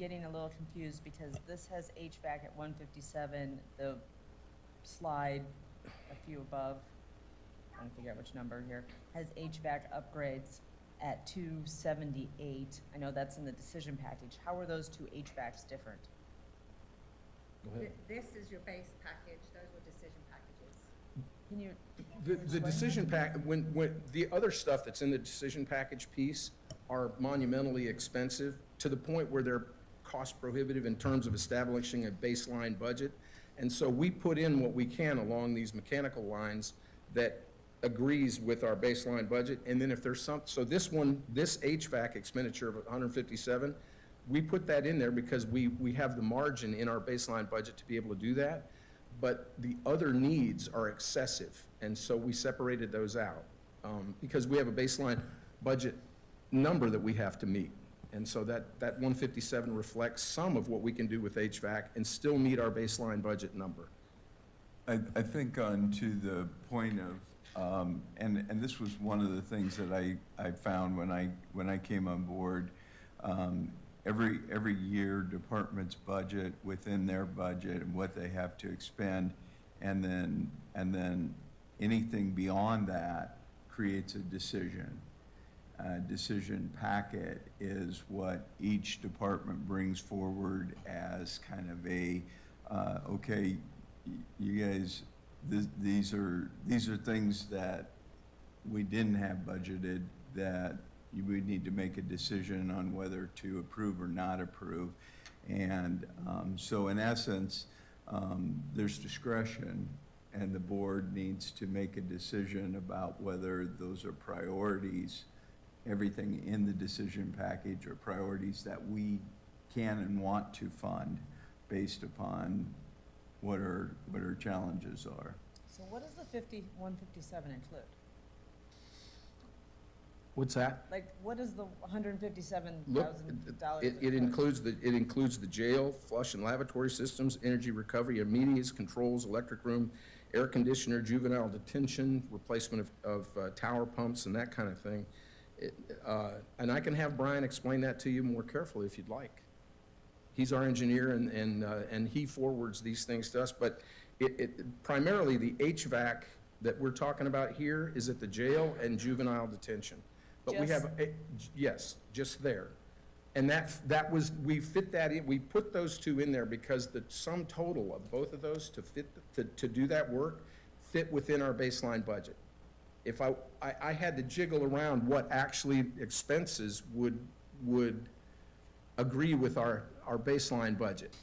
getting a little confused because this has HVAC at 157, the slide a few above, trying to figure out which number here, has HVAC upgrades at 278. I know that's in the decision package. How are those two HVACs different? Go ahead. This is your base package, those were decision packages. Can you? The decision when the other stuff that's in the decision package piece are monumentally expensive to the point where they're cost prohibitive in terms of establishing a baseline budget. And so we put in what we can along these mechanical lines that agrees with our baseline budget. And then if there's so this HVAC expenditure of 157, we put that in there because we have the margin in our baseline budget to be able to do that. But the other needs are excessive. And so we separated those out because we have a baseline budget number that we have to meet. And so that 157 reflects some of what we can do with HVAC and still meet our baseline budget number. I think on to the point of, and this was one of the things that I found when I came on board. Every year, departments budget within their budget and what they have to expend, and then anything beyond that creates a decision. Decision packet is what each department brings forward as kind of a okay, you guys, these are things that we didn't have budgeted that you would need to make a decision on whether to approve or not approve. And so in essence, there's discretion, and the board needs to make a decision about whether those are priorities, everything in the decision package, or priorities that we can and want to fund based upon what our challenges are. So what does the 157 include? What's that? Like, what is the Look, $157,000? it includes the jail, flush and lavatory systems, energy recovery, immediates, controls, electric room, air conditioner, juvenile detention, replacement of tower pumps and that kind of thing. And I can have Brian explain that to you more carefully if you'd like. He's our engineer and he forwards these things to us, but primarily the HVAC that we're talking about here is at the jail and juvenile detention. But we have, yes, just there. And we fit that in, we put those two in there because the sum total of both of those to do that work fit within our baseline budget. If I had to jiggle around what actually expenses would agree with our baseline budget.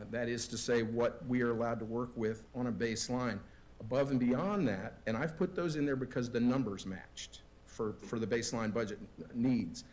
That is to say what we are allowed to work with on a baseline. Above and beyond that, and I've put those in there because the numbers matched for the baseline budget needs.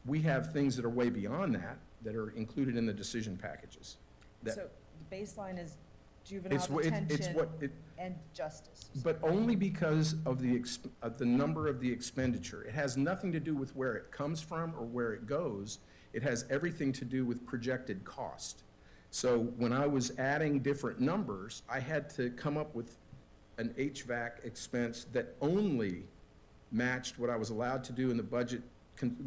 We have things that are way beyond that are included in the decision packages. So the baseline is juvenile detention and justice. But only because of the number of the expenditure. It has nothing to do with where it comes from or where it goes. It has everything to do with projected cost. So when I was adding different numbers, I had to come up with an HVAC expense that only matched what I was allowed to do in the budget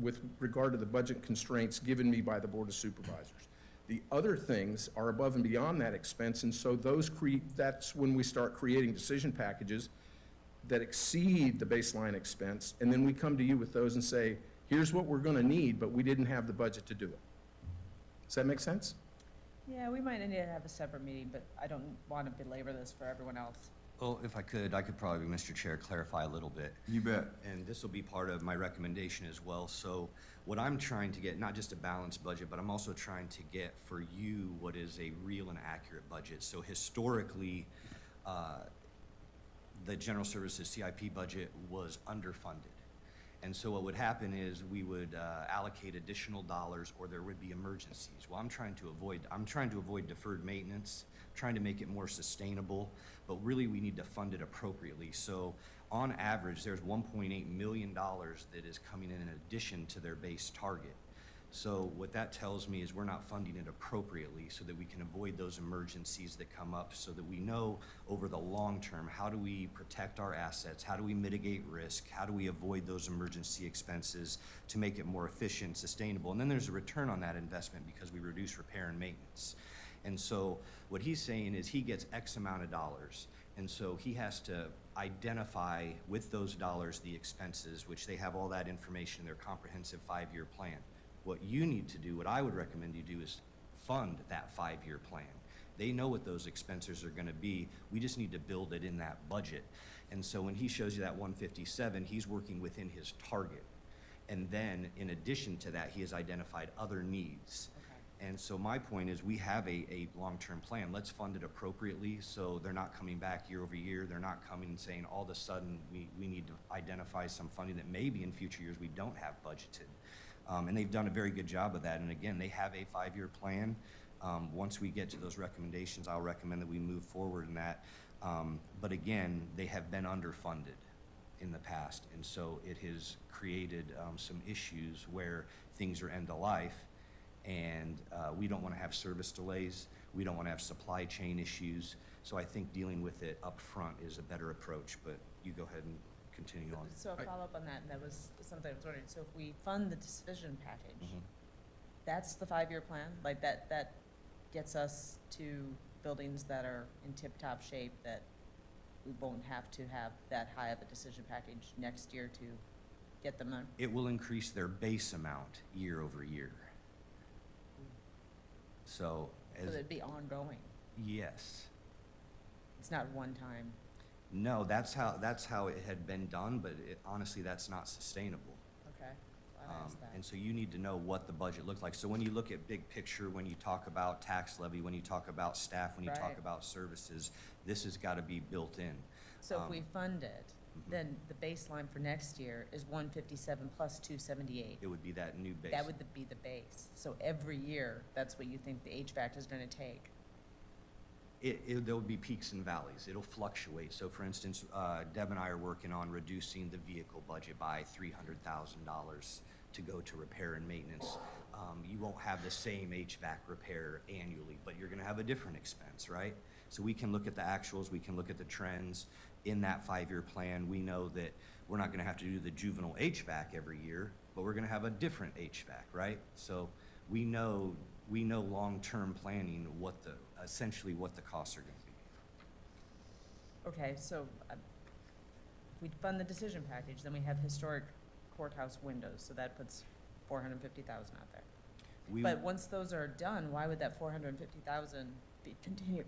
with regard to the budget constraints given me by the Board of Supervisors. The other things are above and beyond that expense, and so that's when we start creating decision packages that exceed the baseline expense, and then we come to you with those and say, here's what we're going to need, but we didn't have the budget to do it. Does that make sense? Yeah, we might need to have a separate meeting, but I don't want to belabor this for everyone else. Well, if I could probably, Mr. Chair, clarify a little bit. You bet. And this will be part of my recommendation as well. So what I'm trying to get, not just a balanced budget, but I'm also trying to get for you what is a real and accurate budget. So historically, the General Services CIP budget was underfunded. And so what would happen is we would allocate additional dollars or there would be emergencies. Well, I'm trying to avoid deferred maintenance, trying to make it more sustainable, but really we need to fund it appropriately. So on average, there's $1.8 million that is coming in addition to their base target. So what that tells me is we're not funding it appropriately so that we can avoid those emergencies that come up, so that we know over the long term, how do we protect our assets? How do we mitigate risk? How do we avoid those emergency expenses to make it more efficient, sustainable? And then there's a return on that investment because we reduce repair and maintenance. And so what he's saying is he gets X amount of dollars. And so he has to identify with those dollars the expenses, which they have all that information in their comprehensive 5-year plan. What you need to do, what I would recommend you do, is fund that 5-year plan. They know what those expenses are gonna be. We just need to build it in that budget. And so when he shows you that 157, he's working within his target. And then in addition to that, he has identified other needs. Okay. And so my point is we have a long-term plan. Let's fund it appropriately so they're not coming back year over year. They're not coming and saying all of a sudden we need to identify some funding that maybe in future years we don't have budgeted. And they've done a very good job of that. And again, they have a 5-year plan. Once we get to those recommendations, I'll recommend that we move forward in that. But again, they have been underfunded in the past. And so it has created some issues where things are end of life. And we don't want to have service delays. We don't want to have supply chain issues. So I think dealing with it up front is a better approach. But you go ahead and continue on. So a follow-up on that, and that was something I was wondering, so if we fund the decision package, that's the 5-year plan? Like that gets us to buildings that are in tip-top shape, that we won't have to have that high of a decision package next year to get them there? It will increase their base amount year over year. So So as, it'd be ongoing, yes. it's not one time? No, that's how it had been done, but honestly, that's not sustainable. Okay, so I asked that. And so you need to know what the budget looks like. So when you look at big picture, when you talk about tax levy, when you talk about staff, when you talk Right. about services, this has got to be built in. So if we fund it, Mhm. then the baseline for next year is 157 plus 278. It would be that new base. That would be the base. So every year, that's what you think the HVAC is gonna take? There'll be peaks and valleys. It'll fluctuate. So for instance, Deb and I are working on reducing the vehicle budget by $300,000 to go to repair and maintenance. You won't have the same HVAC repair annually, but you're gonna have a different expense, right? So we can look at the actuals, we can look at the trends. In that 5-year plan, we know that we're not gonna have to do the juvenile HVAC every year, but we're gonna have a different HVAC, right? So we know long-term planning essentially what the costs are gonna be. Okay, so if we fund the decision package, then we have historic courthouse windows, so that puts 450,000 out there. We- But once those are done, why would that 450,000 continue,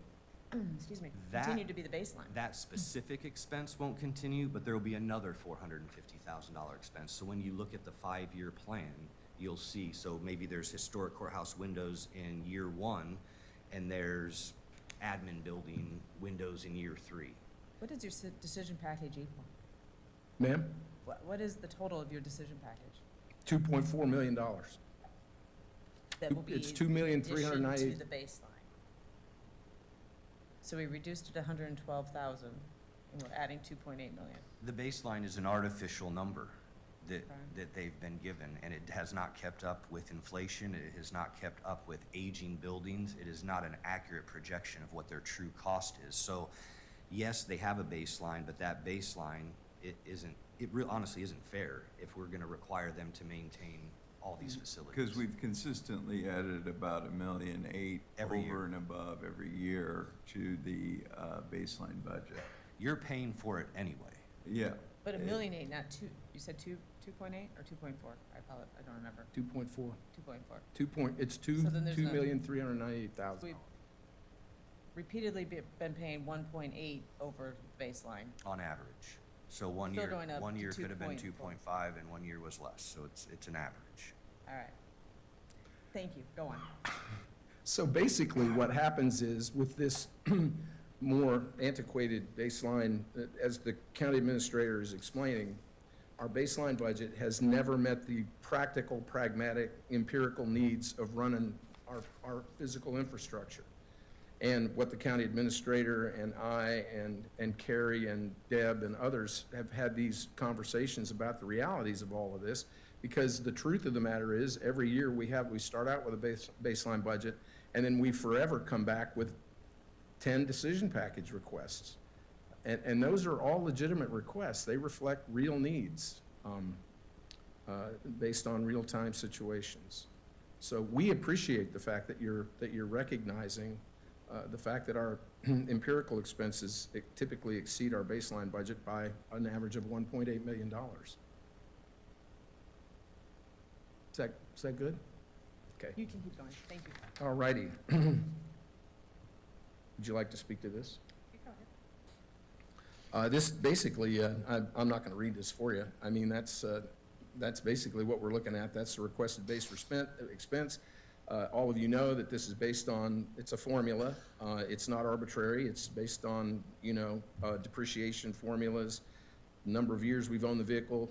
excuse me, That- continue to be the baseline? That specific expense won't continue, but there will be another $450,000 expense. So when you look at the 5-year plan, you'll see, so maybe there's historic courthouse windows in year 1, and there's admin building windows in year 3. What does your decision package equal? Ma'am, What is the total of your decision package? $2.4 million. That will be It's in 2,398,000. addition to the baseline. So we reduced it to 112,000, and we're adding 2.8 million. The baseline is an artificial number that, Okay. that they've been given, and it has not kept up with inflation. It has not kept up with aging buildings. It is not an accurate projection of what their true cost is. So, yes, they have a baseline, but that baseline, honestly isn't fair if we're gonna require them to maintain all these facilities. Because we've consistently added about $1.8 million Every year. over and above every year to the baseline budget. You're paying for it anyway. Yeah. But 1.8 million, not two, you said 2.8 or 2.4? I apologize, I don't remember. 2.4. 2.4. It's So then there's no- $2,398,000. We've repeatedly been paying 1.8 over baseline. On average. So one Still year, going up one to year could have been 2.4. 2.5 and 1 year was less, so it's an average. All right. Thank you, go on. So basically, what happens is with this more antiquated baseline, as the county administrator is explaining, our baseline budget has never met the practical, pragmatic, empirical needs of running our physical infrastructure. And what the county administrator and I and Carrie and Deb and others have had these conversations about the realities of all of this, Because the truth of the matter is, every year we start out with a baseline budget, and then we forever come back with 10 decision package requests. And those are all legitimate requests. They reflect real needs based on real-time situations. So we appreciate the fact that you're recognizing the fact that our empirical expenses typically exceed our baseline budget by an average of $1.8 million. Is that good? Okay. You can keep going, thank you. All righty. Would you like to speak to this? You go ahead. This basically, I'm not going to read this for you. I mean, that's basically what we're looking at. That's the requested base expense. All of you know that this is based on, it's a formula. It's not arbitrary. It's based on, depreciation formulas, number of years we've owned the vehicle,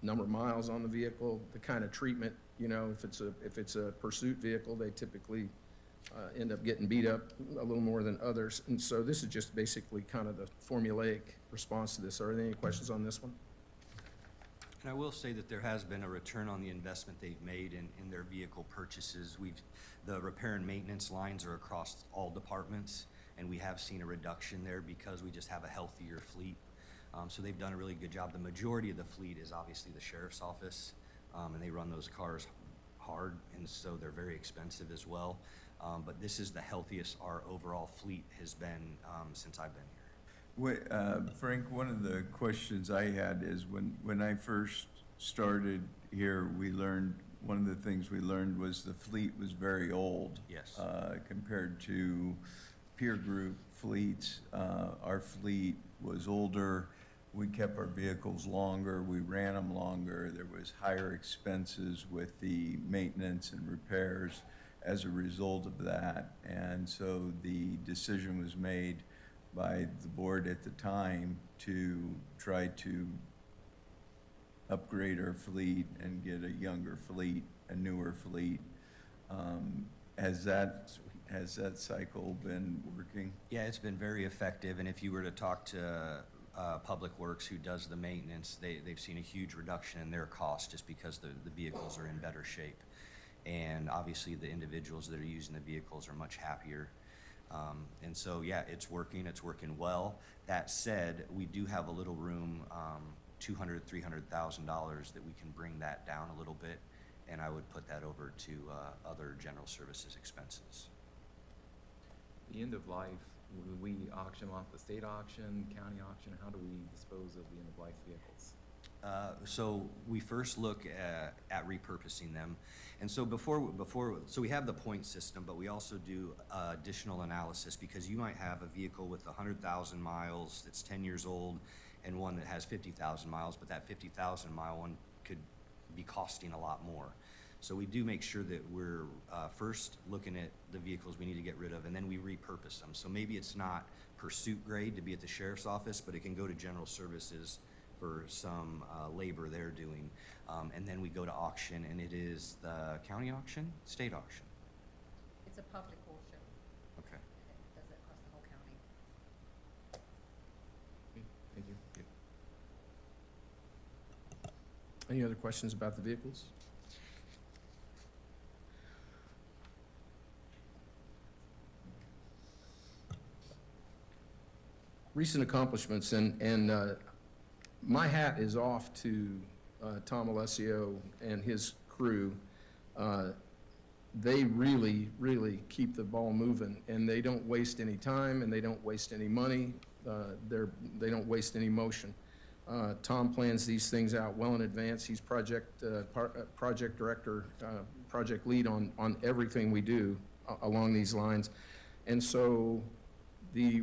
number of miles on the vehicle, the kind of treatment, if it's a pursuit vehicle, they typically end up getting beat up a little more than others. And so this is just basically kind of the formulaic response to this. Are there any questions on this one? And I will say that there has been a return on the investment they've made in their vehicle purchases. The repair and maintenance lines are across all departments, and we have seen a reduction there because we just have a healthier fleet. So they've done a really good job. The majority of the fleet is obviously the sheriff's office, and they run those cars hard, and so they're very expensive as well. But this is the healthiest our overall fleet has been since I've been here. Frank, one of the questions I had is when I first started here, one of the things we learned was the fleet was very old. Yes. Compared to peer group fleets. Our fleet was older. We kept our vehicles longer. We ran them longer. There was higher expenses with the maintenance and repairs as a result of that. And so the decision was made by the board at the time to try to upgrade our fleet and get a younger fleet, a newer fleet. Has that cycle been working? Yeah, it's been very effective, and if you were to talk to Public Works, who does the maintenance, they've seen a huge reduction in their costs just because the vehicles are in better shape. And obviously, the individuals that are using the vehicles are much happier. And so, yeah, it's working well. That said, we do have a little room, $200,000, $300,000 that we can bring that down a little bit, and I would put that over to other general services expenses. The end of life, will we auction off the state auction, county auction? How do we dispose of the end of life vehicles? So we first look at repurposing them. And so so we have the point system, but we also do additional analysis because you might have a vehicle with 100,000 miles that's 10 years old and one that has 50,000 miles, but that 50,000 mile one could be costing a lot more. So we do make sure that we're first looking at the vehicles we need to get rid of, and then we repurpose them. So maybe it's not pursuit grade to be at the sheriff's office, but it can go to general services for some labor they're doing. And then we go to auction, and it is the county auction, state auction. It's a public auction, Okay. and it does it across the whole county. Okay, thank you. Any other questions about the vehicles? Recent accomplishments, and my hat is off to Tom Alessio and his crew. They really, really keep the ball moving, and they don't waste any time, and they don't waste any money. They don't waste any motion. Tom plans these things out well in advance. He's project director, project lead on everything we do along these lines. And so the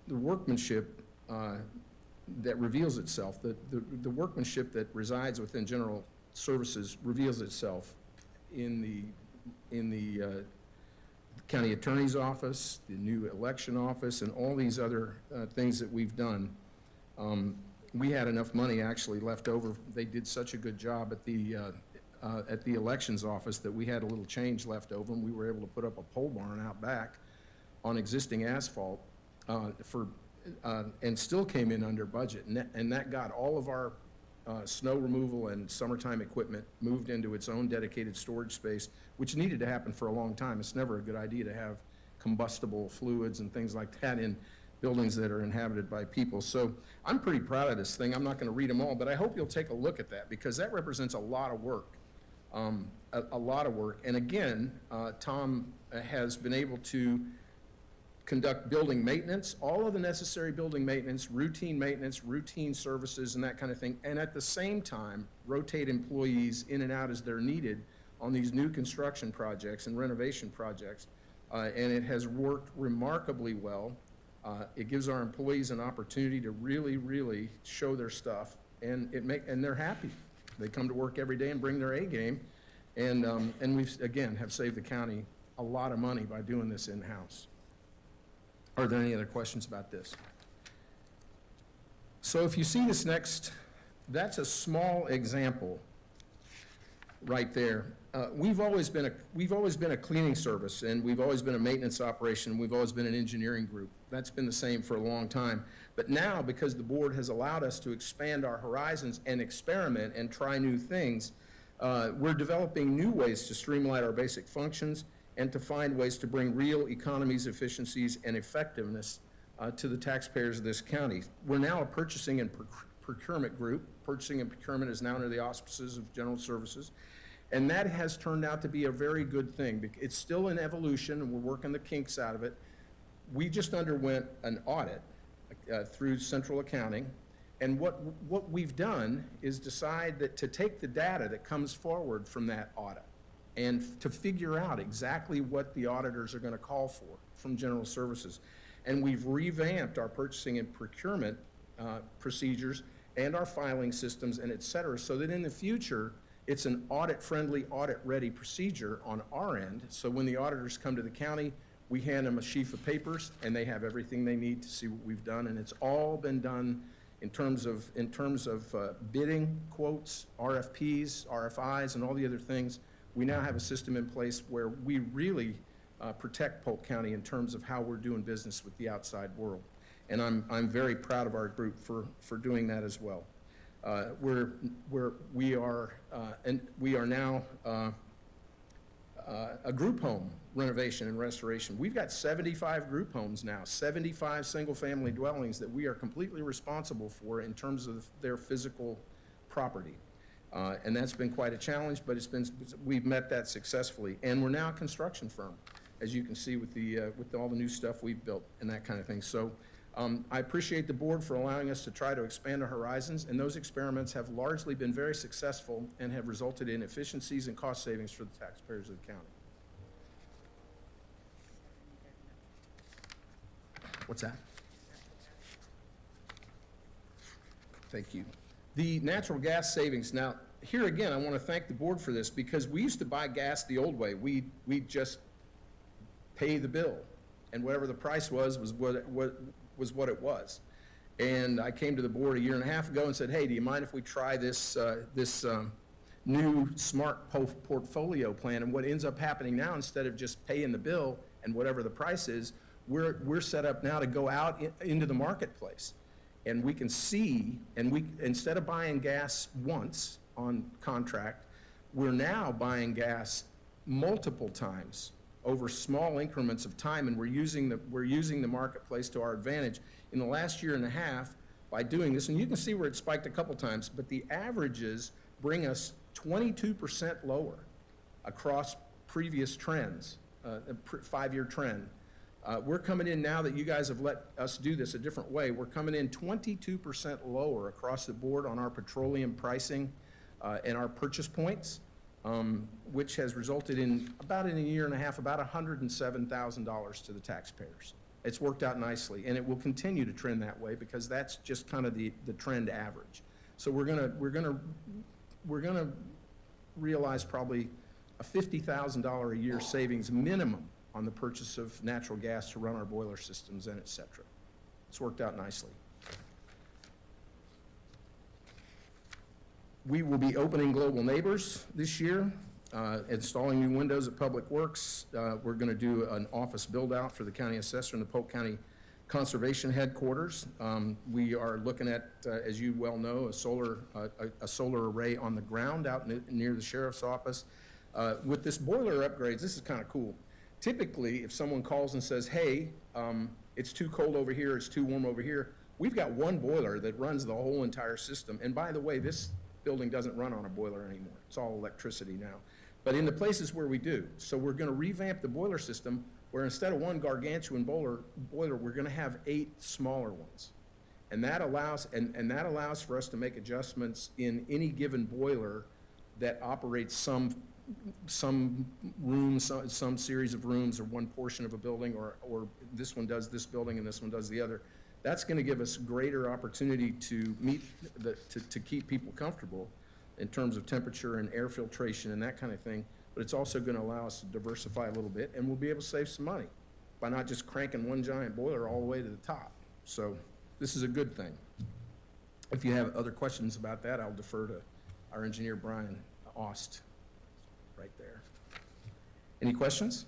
workmanship that reveals itself, the workmanship that resides within general services reveals itself in the county attorney's office, the new election office, and all these other things that we've done. We had enough money actually left over. They did such a good job at the elections office that we had a little change left over, and we were able to put up a pole barn out back on existing asphalt and still came in under budget. And that got all of our snow removal and summertime equipment moved into its own dedicated storage space, which needed to happen for a long time. It's never a good idea to have combustible fluids and things like that in buildings that are inhabited by people. So I'm pretty proud of this thing. I'm not going to read them all, but I hope you'll take a look at that, because that represents a lot of work, a lot of work. And again, Tom has been able to conduct building maintenance, all of the necessary building maintenance, routine services, and that kind of thing, and at the same time, rotate employees in and out as they're needed on these new construction projects and renovation projects. And it has worked remarkably well. It gives our employees an opportunity to really, really show their stuff, and and they're happy. They come to work every day and bring their A game, and we've, again, have saved the county a lot of money by doing this in-house. Are there any other questions about this? So if you see this next, that's a small example right there. We've always been a cleaning service, and we've always been a maintenance operation. We've always been an engineering group. That's been the same for a long time. But now, because the board has allowed us to expand our horizons and experiment and try new things, we're developing new ways to streamline our basic functions and to find ways to bring real economies, efficiencies, and effectiveness to the taxpayers of this county. We're now a purchasing and procurement group. Purchasing and procurement is now under the auspices of General Services, and that has turned out to be a very good thing. It's still in evolution, and we're working the kinks out of it. We just underwent an audit through central accounting, and what we've done is decide that to take the data that comes forward from that audit and to figure out exactly what the auditors are going to call for from General Services. And we've revamped our purchasing and procurement procedures and our filing systems and et cetera, so that in the future, it's an audit-friendly, audit-ready procedure on our end. So when the auditors come to the county, we hand them a sheaf of papers, and they have everything they need to see what we've done. And it's all been done in terms of bidding, quotes, RFPs, RFIs, and all the other things. We now have a system in place where we really protect Polk County in terms of how we're doing business with the outside world. And I'm very proud of our group for doing that as well. We are now a group home renovation and restoration. We've got 75 group homes now, 75 single-family dwellings that we are completely responsible for in terms of their physical property. And that's been quite a challenge, but we've met that successfully. And we're now a construction firm, as you can see with all the new stuff we've built and that kind of thing. So I appreciate the board for allowing us to try to expand our horizons, and those experiments have largely been very successful and have resulted in efficiencies and cost savings for the taxpayers of the county. What's that? Thank you. The natural gas savings. Now, here again, I want to thank the board for this, because we used to buy gas the old way. We just pay the bill, and whatever the price was what it was. And I came to the board 1.5 years ago and said, hey, do you mind if we try this new smart portfolio plan? And what ends up happening now, instead of just paying the bill and whatever the price is, we're set up now to go out into the marketplace. And we can see, and instead of buying gas once on contract, we're now buying gas multiple times over small increments of time, and we're using the marketplace to our advantage. In the last 1.5 years, by doing this, and you can see where it spiked a couple times, but the averages bring us 22% lower across previous trends, a 5-year trend. We're coming in, now that you guys have let us do this a different way, we're coming in 22% lower across the board on our petroleum pricing and our purchase points, which has resulted in about, in 1.5 years, about $107,000 to the taxpayers. It's worked out nicely, and it will continue to trend that way, because that's just kind of the trend average. So we're gonna realize probably a $50,000 a year savings minimum on the purchase of natural gas to run our boiler systems and et cetera. It's worked out nicely. We will be opening Global Neighbors this year, installing new windows at Public Works. We're going to do an office build-out for the county assessor and the Polk County Conservation Headquarters. We are looking at, as you well know, a solar array on the ground out near the sheriff's office. With this boiler upgrades, this is kind of cool. Typically, if someone calls and says, hey, it's too cold over here, it's too warm over here, we've got one boiler that runs the whole entire system. And by the way, this building doesn't run on a boiler anymore. It's all electricity now. But in the places where we do, so we're going to revamp the boiler system where instead of one gargantuan boiler, we're going to have 8 smaller ones. And that allows, and that allows for us to make adjustments in any given boiler that operates some rooms, some series of rooms, or one portion of a building, or this one does this building and this one does the other. That's going to give us greater opportunity to meet, to keep people comfortable in terms of temperature and air filtration and that kind of thing. But it's also going to allow us to diversify a little bit, and we'll be able to save some money by not just cranking one giant boiler all the way to the top. So this is a good thing. If you have other questions about that, I'll defer to our engineer, Brian Ost, right there. Any questions?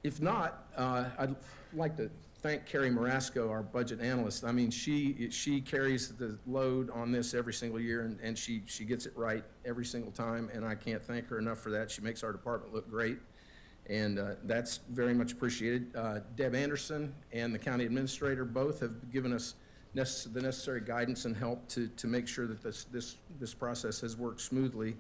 If not, I'd like to thank Carrie Marasco, our budget analyst. I mean, she carries the load on this every single year, and she gets it right every single time, and I can't thank her enough for that. She makes our department look great, and that's very much appreciated. Deb Anderson and the county administrator both have given us the necessary guidance and help to make sure that this process has worked smoothly.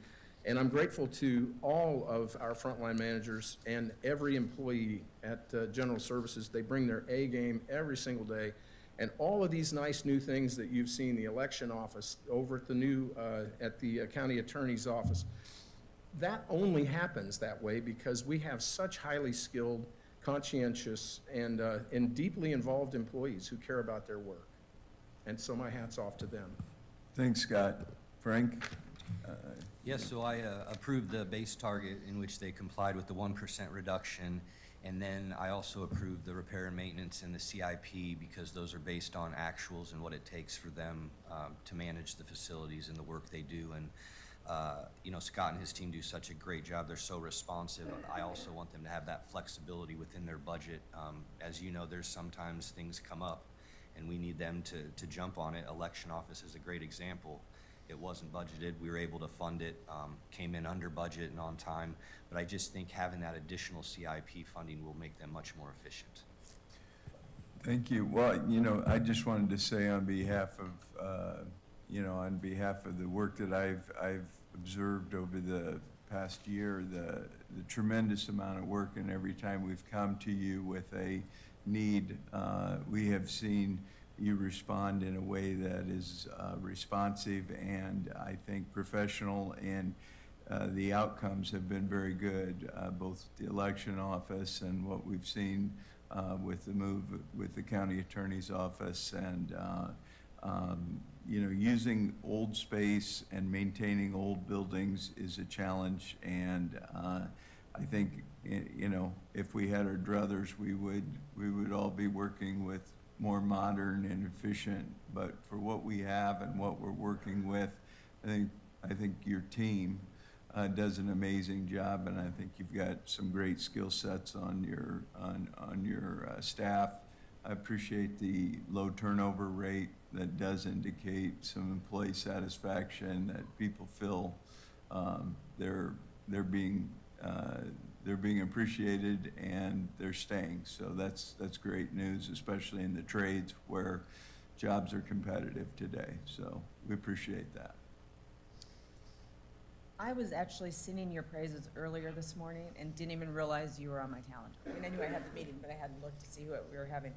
And I'm grateful to all of our frontline managers and every employee at General Services. They bring their A game every single day. And all of these nice new things that you've seen, the election office, over at the new, at the county attorney's office, that only happens that way because we have such highly skilled, conscientious, and deeply involved employees who care about their work. And so my hat's off to them. Thanks, Scott. Frank? Yes, so I approved the base target in which they complied with the 1% reduction, and then I also approved the repair and maintenance and the CIP because those are based on actuals and what it takes for them to manage the facilities and the work they do. And you know, Scott and his team do such a great job. They're so responsive. I also want them to have that flexibility within their budget. As you know, there's sometimes things come up, and we need them to jump on it. Election office is a great example. It wasn't budgeted. We were able to fund it, came in under budget and on time. But I just think having that additional CIP funding will make them much more efficient. Thank you. Well, you know, I just wanted to say on behalf of, you know, on behalf of the work that I've observed over the past year, the tremendous amount of work, and every time we've come to you with a need, we have seen you respond in a way that is responsive and I think professional, and the outcomes have been very good, both the election office and what we've seen with the move with the county attorney's office, and you know, using old space and maintaining old buildings is a challenge, and I think, you know, if we had our druthers, we would all be working with more modern and efficient. But for what we have and what we're working with, I think your team does an amazing job, and I think you've got some great skill sets on your staff. I appreciate the low turnover rate. That does indicate some employee satisfaction, that people feel they're being appreciated and they're staying. So that's great news, especially in the trades where jobs are competitive today. So we appreciate that. I was actually singing your praises earlier this morning and didn't even realize you were on my calendar. I mean, I knew I had the meeting, but I hadn't looked to see what we were having.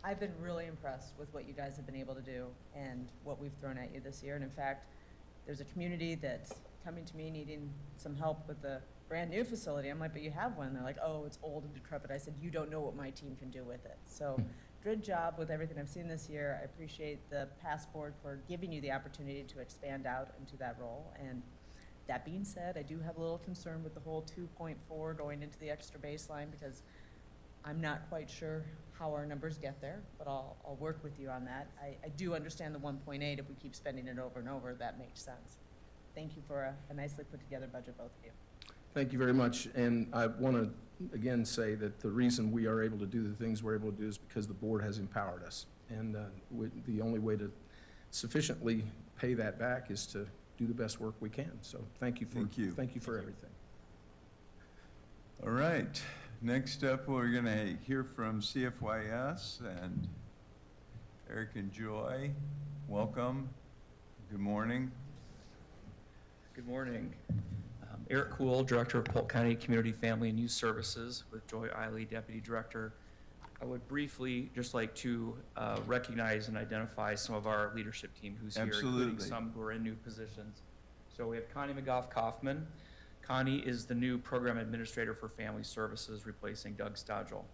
I've been really impressed with what you guys have been able to do and what we've thrown at you this year. And in fact, there's a community that's coming to me needing some help with a brand new facility. I'm like, but you have one. They're like, oh, it's old and decrepit. I said, you don't know what my team can do with it. So good job with everything I've seen this year. I appreciate the past board for giving you the opportunity to expand out into that role. And that being said, I do have a little concern with the whole 2.4 going into the extra baseline, because I'm not quite sure how our numbers get there, but I'll work with you on that. I do understand the 1.8. If we keep spending it over and over, that makes sense. Thank you for a nicely put together budget, both of you. Thank you very much. And I want to, again, say that the reason we are able to do the things we're able to do is because the board has empowered us. And the only way to sufficiently pay that back is to do the best work we can. So thank you for, Thank you. thank you for everything. All right, next up, we're going to hear from CFYS and Eric and Joy. Welcome. Good morning. Good morning. Eric Cool, Director of Polk County Community Family and Youth Services, with Joy Eiley, Deputy Director. I would briefly just like to recognize and identify some of our leadership team who's here, including Absolutely. some who are in new positions. So we have Connie McGough-Kaufman. Connie is the new Program Administrator for Family Services, replacing Doug Stodgel.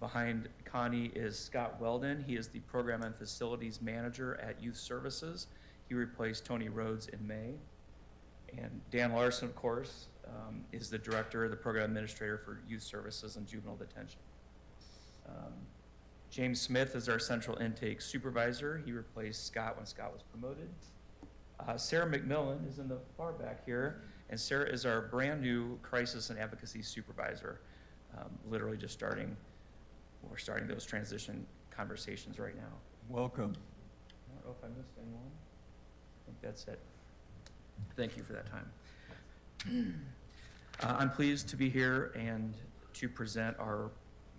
Behind Connie is Scott Weldon. He is the Program and Facilities Manager at Youth Services. He replaced Tony Rhodes in May. And Dan Larson, of course, is the Director, the Program Administrator for Youth Services and Juvenile Detention. James Smith is our Central Intake Supervisor. He replaced Scott when Scott was promoted. Sarah McMillan is in the far back here, and Sarah is our brand-new Crisis and Advocacy Supervisor, literally just starting, we're starting those transition conversations right now. Welcome. I don't know if I missed anyone. I think that's it. Thank you for that time. I'm pleased to be here and to present our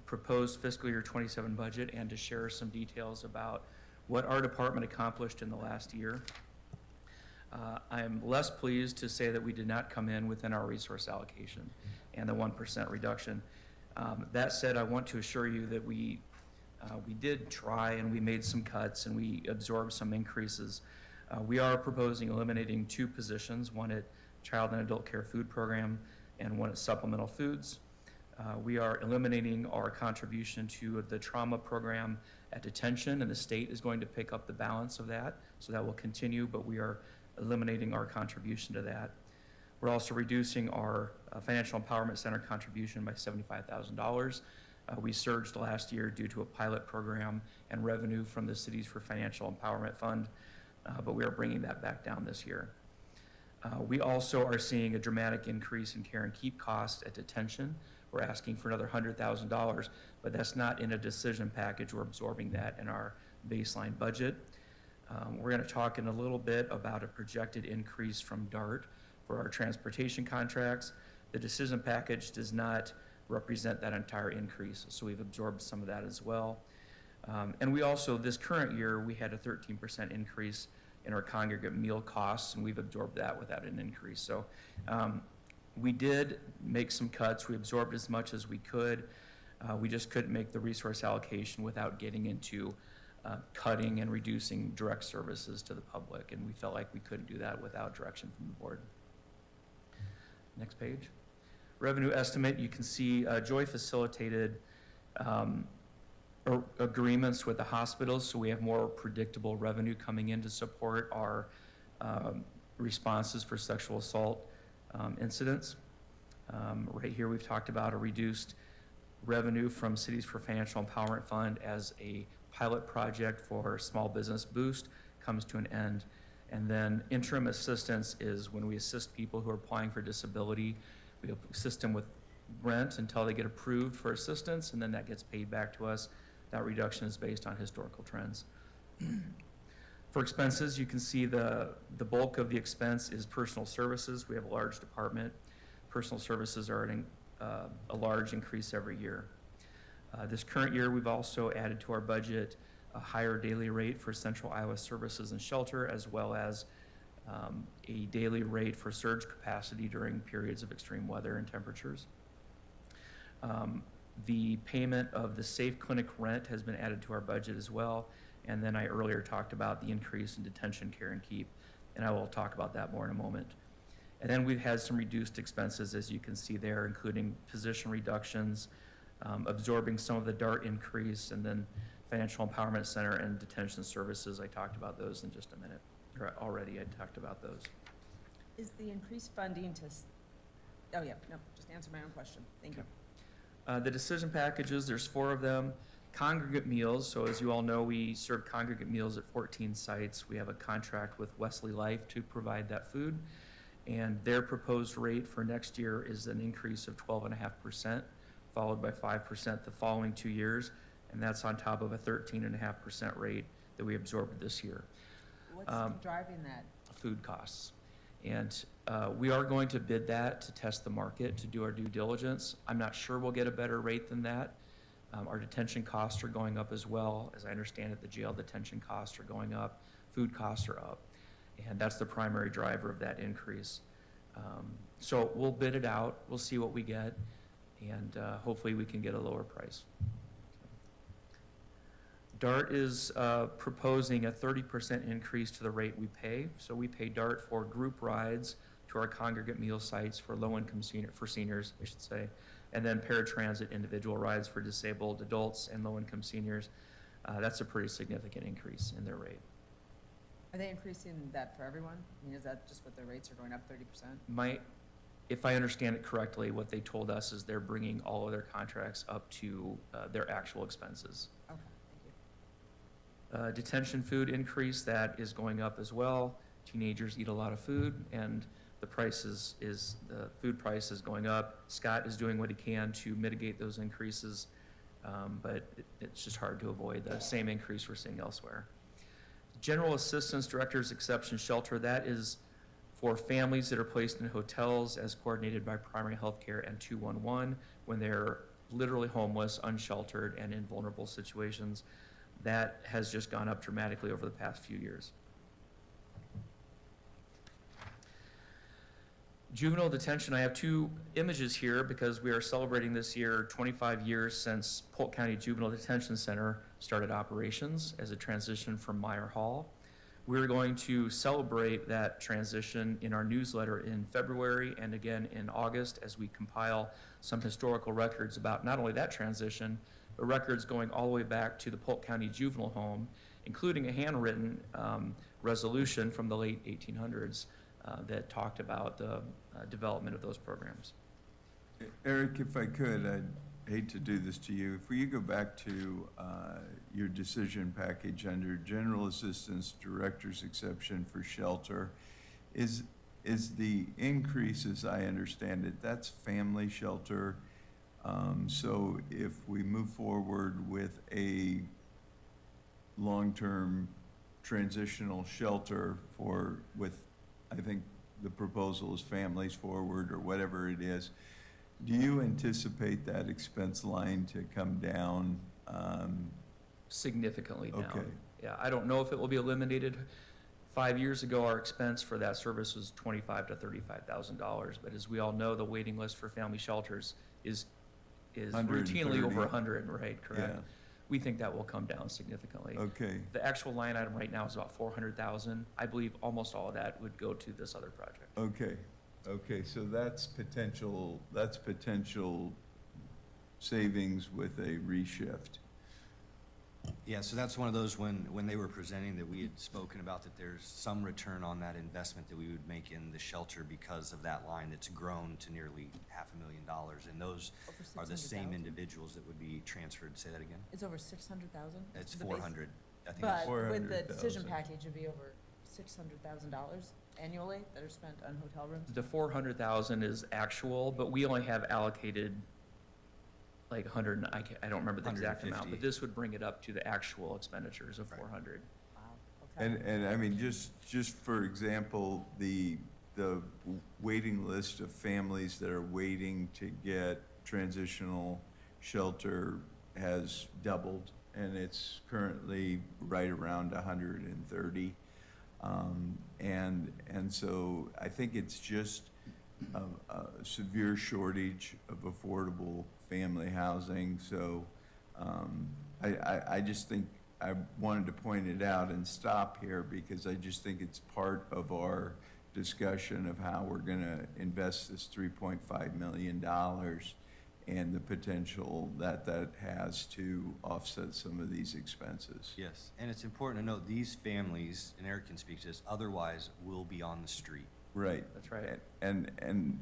proposed fiscal year 27 budget and to share some details about what our department accomplished in the last year. I am less pleased to say that we did not come in within our resource allocation and the 1% reduction. That said, I want to assure you that we did try, and we made some cuts, and we absorbed some increases. We are proposing eliminating 2 positions, one at Child and Adult Care Food Program and one at Supplemental Foods. We are eliminating our contribution to the trauma program at detention, and the state is going to pick up the balance of that, so that will continue, but we are eliminating our contribution to that. We're also reducing our Financial Empowerment Center contribution by $75,000. We surged last year due to a pilot program and revenue from the Cities for Financial Empowerment Fund, but we are bringing that back down this year. We also are seeing a dramatic increase in care and keep costs at detention. We're asking for another $100,000, but that's not in a decision package. We're absorbing that in our baseline budget. We're going to talk in a little bit about a projected increase from DART for our transportation contracts. The decision package does not represent that entire increase, so we've absorbed some of that as well. And we also, this current year, we had a 13% increase in our congregate meal costs, and we've absorbed that without an increase. So we did make some cuts. We absorbed as much as we could. We just couldn't make the resource allocation without getting into cutting and reducing direct services to the public, and we felt like we couldn't do that without direction from the board. Next page. Revenue estimate, you can see Joy facilitated agreements with the hospitals, so we have more predictable revenue coming in to support our responses for sexual assault incidents. Right here we've talked about a reduced revenue from Cities for Financial Empowerment Fund as a pilot project for Small Business Boost comes to an end. And then interim assistance is when we assist people who are applying for disability. We assist them with rent until they get approved for assistance, and then that gets paid back to us. That reduction is based on historical trends. For expenses, you can see the bulk of the expense is personal services. We have a large department. Personal services are a large increase every year. This current year, we've also added to our budget a higher daily rate for Central Iowa Services and Shelter, as well as a daily rate for surge capacity during periods of extreme weather and temperatures. The payment of the Safe Clinic rent has been added to our budget as well. And then I earlier talked about the increase in detention care and keep, and I will talk about that more in a moment. And then we've had some reduced expenses, as you can see there, including position reductions, absorbing some of the DART increase, and then Financial Empowerment Center and detention services. I talked about those in just a minute, or already I talked about those. Is the increased funding to, oh yeah, no, just answer my own question. Thank you. The decision packages, there's 4 of them. Congregate meals, so as you all know, we serve congregate meals at 14 sites. We have a contract with Wesley Life to provide that food. And their proposed rate for next year is an increase of 12.5%, followed by 5% the following 2 years. And that's on top of a 13.5% rate that we absorbed this year. What's driving that? Food costs. And we are going to bid that to test the market, to do our due diligence. I'm not sure we'll get a better rate than that. Our detention costs are going up as well. As I understand it, the jail detention costs are going up, food costs are up. And that's the primary driver of that increase. So we'll bid it out, we'll see what we get, and hopefully we can get a lower price. DART is proposing a 30% increase to the rate we pay. So we pay DART for group rides to our congregate meal sites for low-income seniors, I should say, and then paratransit individual rides for disabled adults and low-income seniors. That's a pretty significant increase in their rate. Are they increasing that for everyone? I mean, is that just what their rates are going up 30%? If I understand it correctly, what they told us is they're bringing all of their contracts up to their actual expenses. Okay, thank you. Detention food increase, that is going up as well. Teenagers eat a lot of food, and the food price is going up. Scott is doing what he can to mitigate those increases, but it's just hard to avoid the same increase we're seeing elsewhere. General Assistance Director's Exception Shelter, that is for families that are placed in hotels as coordinated by Primary Healthcare and 211 when they're literally homeless, unsheltered, and in vulnerable situations. That has just gone up dramatically over the past few years. Juvenile detention, I have two images here because we are celebrating this year 25 years since Polk County Juvenile Detention Center started operations as a transition from Meyer Hall. We're going to celebrate that transition in our newsletter in February and again in August as we compile some historical records about not only that transition, but records going all the way back to the Polk County Juvenile Home, including a handwritten resolution from the late 1800s that talked about the development of those programs. Eric, if I could, I'd hate to do this to you. If you go back to your decision package under General Assistance Director's Exception for Shelter, is the increase, as I understand it, that's family shelter. So if we move forward with a long-term transitional shelter with, I think the proposal is families forward or whatever it is, do you anticipate that expense line to come down? Significantly down. Okay. Yeah, I don't know if it will be eliminated. 5 years ago, our expense for that service was $25,000 to $35,000, but as we all know, the waiting list for family shelters is routinely 130. over 100, right? Correct. Yeah. We think that will come down significantly. Okay, The actual line item right now is about 400,000. I believe almost all of that would go to this other project. okay, so that's potential savings with a reshift. Yeah, so that's one of those when they were presenting that we had spoken about that there's some return on that investment that we would make in the shelter because of that line that's grown to nearly $500,000. And those Over are the same 600,000? individuals that would be transferred. Say that again? It's over 600,000? It's The base- 400. I think But it's with the decision 400,000. package, it'd be over $600,000 annually that are spent on hotel rooms? The 400,000 is actual, but we only have allocated like 100, I don't remember the exact amount, 150. but this would bring it up to the actual expenditures of Right. 400. Wow, okay. And I mean, just for example, the waiting list of families that are waiting to get transitional shelter has doubled, and it's currently right around 130. And so I think it's just a severe shortage of affordable family housing. So I just think I wanted to point it out and stop here because I just think it's part of our discussion of how we're going to invest this $3.5 million and the potential that has to offset some of these expenses. Yes, and it's important to note these families, and Eric can speak to this, otherwise will be on the street. Right. That's right. And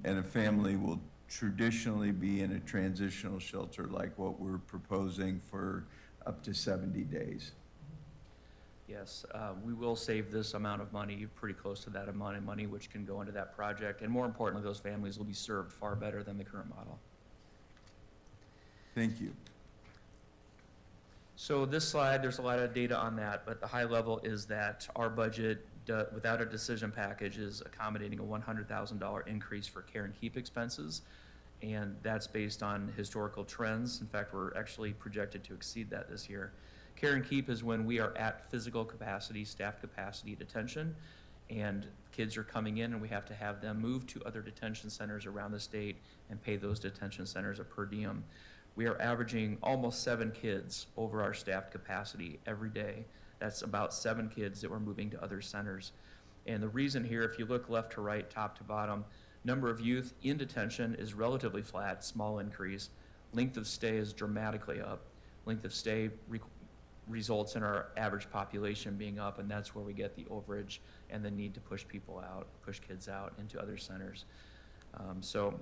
a family will traditionally be in a transitional shelter like what we're proposing for up to 70 days. Yes, we will save this amount of money, pretty close to that amount of money, which can go into that project. And more importantly, those families will be served far better than the current model. Thank you. So this slide, there's a lot of data on that, but the high level is that our budget, without a decision package, is accommodating a $100,000 increase for care and keep expenses. And that's based on historical trends. In fact, we're actually projected to exceed that this year. Care and keep is when we are at physical capacity, staff capacity detention, and kids are coming in and we have to have them move to other detention centers around the state and pay those detention centers a per diem. We are averaging almost 7 kids over our staffed capacity every day. That's about 7 kids that we're moving to other centers. And the reason here, if you look left to right, top to bottom, number of youth in detention is relatively flat, small increase. Length of stay is dramatically up. Length of stay results in our average population being up, and that's where we get the overage and the need to push people out, push kids out into other centers.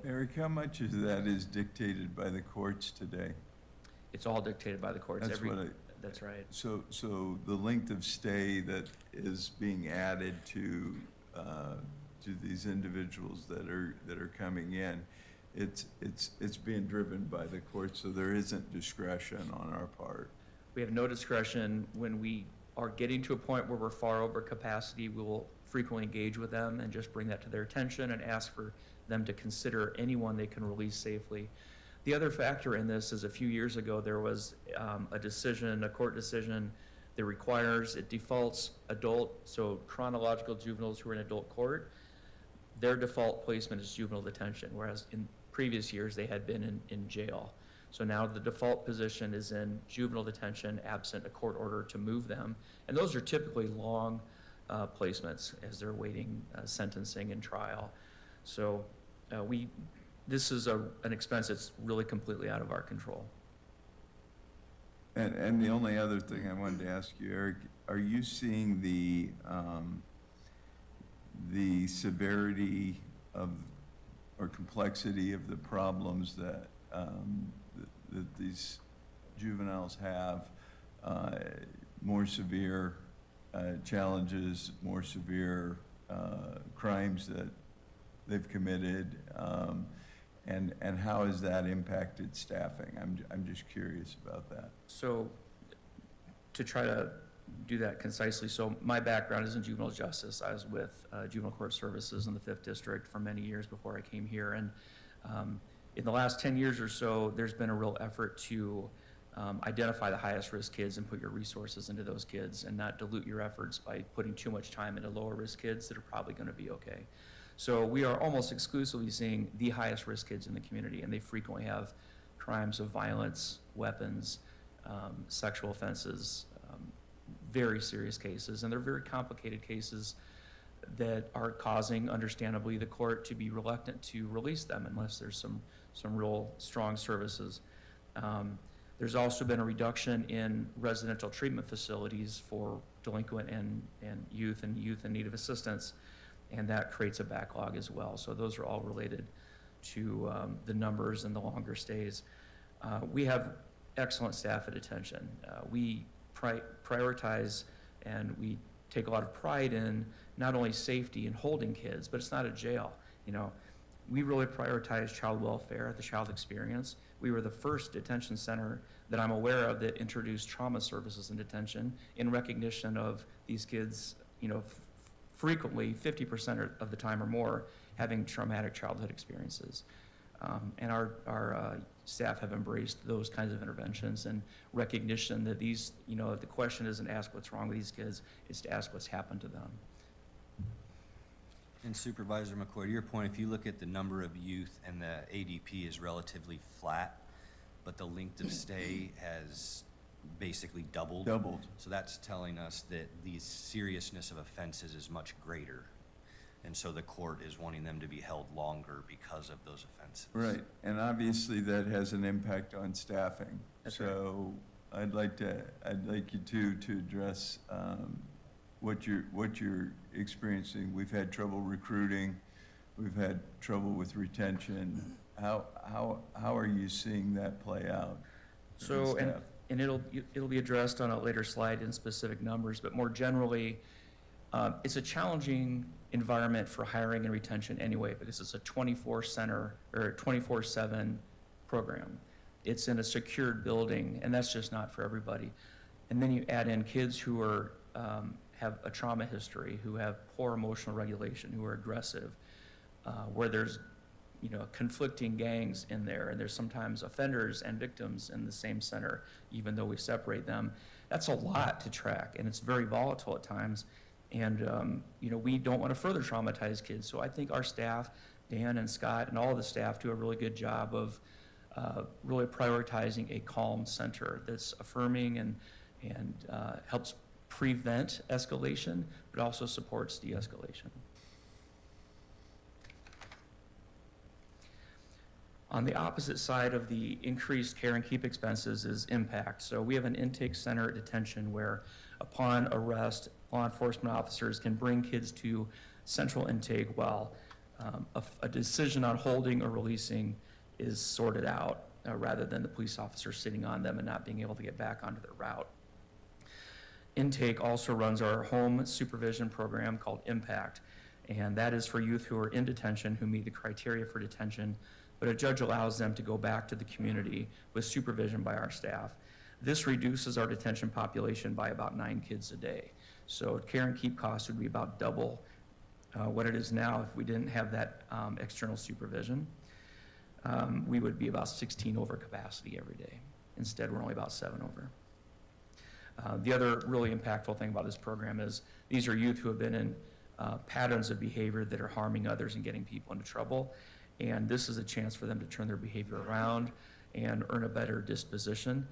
Eric, how much of that is dictated by the courts today? It's all dictated by the courts. That's right. So the length of stay that is being added to these individuals that are coming in, it's being driven by the courts, so there isn't discretion on our part. We have no discretion. When we are getting to a point where we're far over capacity, we will frequently engage with them and just bring that to their attention and ask for them to consider anyone they can release safely. The other factor in this is a few years ago there was a court decision that requires, it defaults adult, so chronological juveniles who are in adult court, their default placement is juvenile detention, whereas in previous years they had been in jail. So now the default position is in juvenile detention absent a court order to move them. And those are typically long placements as they're awaiting sentencing and trial. So this is an expense that's really completely out of our control. And the only other thing I wanted to ask you, Eric, are you seeing the severity of or complexity of the problems that these juveniles have, more severe challenges, more severe crimes that they've committed, and how has that impacted staffing? I'm just curious about that. So to try to do that concisely, so my background is in juvenile justice. I was with Juvenile Court Services in the 5th District for many years before I came here. And in the last 10 years or so, there's been a real effort to identify the highest risk kids and put your resources into those kids and not dilute your efforts by putting too much time into lower risk kids that are probably going to be okay. So we are almost exclusively seeing the highest risk kids in the community, and they frequently have crimes of violence, weapons, sexual offenses, very serious cases, and they're very complicated cases that are causing, understandably, the court to be reluctant to release them unless there's some real strong services. There's also been a reduction in residential treatment facilities for delinquent and youth in need of assistance, and that creates a backlog as well. So those are all related to the numbers and the longer stays. We have excellent staff at detention. We prioritize and we take a lot of pride in not only safety and holding kids, but it's not a jail. You know, we really prioritize child welfare, the child experience. We were the first detention center that I'm aware of that introduced trauma services in detention in recognition of these kids, you know, frequently 50% of the time or more having traumatic childhood experiences. And our staff have embraced those kinds of interventions and recognition that these, you know, the question isn't ask what's wrong with these kids, it's to ask what's happened to them. And Supervisor McCoy, to your point, if you look at the number of youth and the ADP is relatively flat, but the length of stay has basically doubled. So that's telling us that the seriousness of offenses is much greater. And so the court is wanting them to be held longer because of those offenses. Right, and obviously that has an impact on staffing. That's so right. I'd like you to address what you're experiencing. We've had trouble recruiting, we've had trouble with retention. How are you seeing that play out? So, and it'll be addressed on a later slide in specific numbers, but more generally, it's a challenging environment for hiring and retention anyway, because it's a 24/7 program. It's in a secured building, and that's just not for everybody. And then you add in kids who are, have a trauma history, who have poor emotional regulation, who are aggressive, where there's, conflicting gangs in there, and there's sometimes offenders and victims in the same center, even though we separate them. That's a lot to track, and it's very volatile at times. And, we don't want to further traumatize kids. So I think our staff, Dan and Scott and all of the staff, do a really good job of really prioritizing a calm center that's affirming and helps prevent escalation, but also supports de-escalation. On the opposite side of the increased care and keep expenses is impact. So we have an intake center at detention where upon arrest, law enforcement officers can bring kids to central intake while a decision on holding or releasing is sorted out, rather than the police officer sitting on them and not being able to get back onto their route. Intake also runs our home supervision program called Impact, and that is for youth who are in detention who meet the criteria for detention, but a judge allows them to go back to the community with supervision by our staff. This reduces our detention population by about 9 kids a day. So care and keep costs would be about double what it is now if we didn't have that external supervision. We would be about 16 over capacity every day. Instead, we're only about 7 over. The other really impactful thing about this program is these are youth who have been in patterns of behavior that are harming others and getting people into trouble. And this is a chance for them to turn their behavior around and earn a better disposition.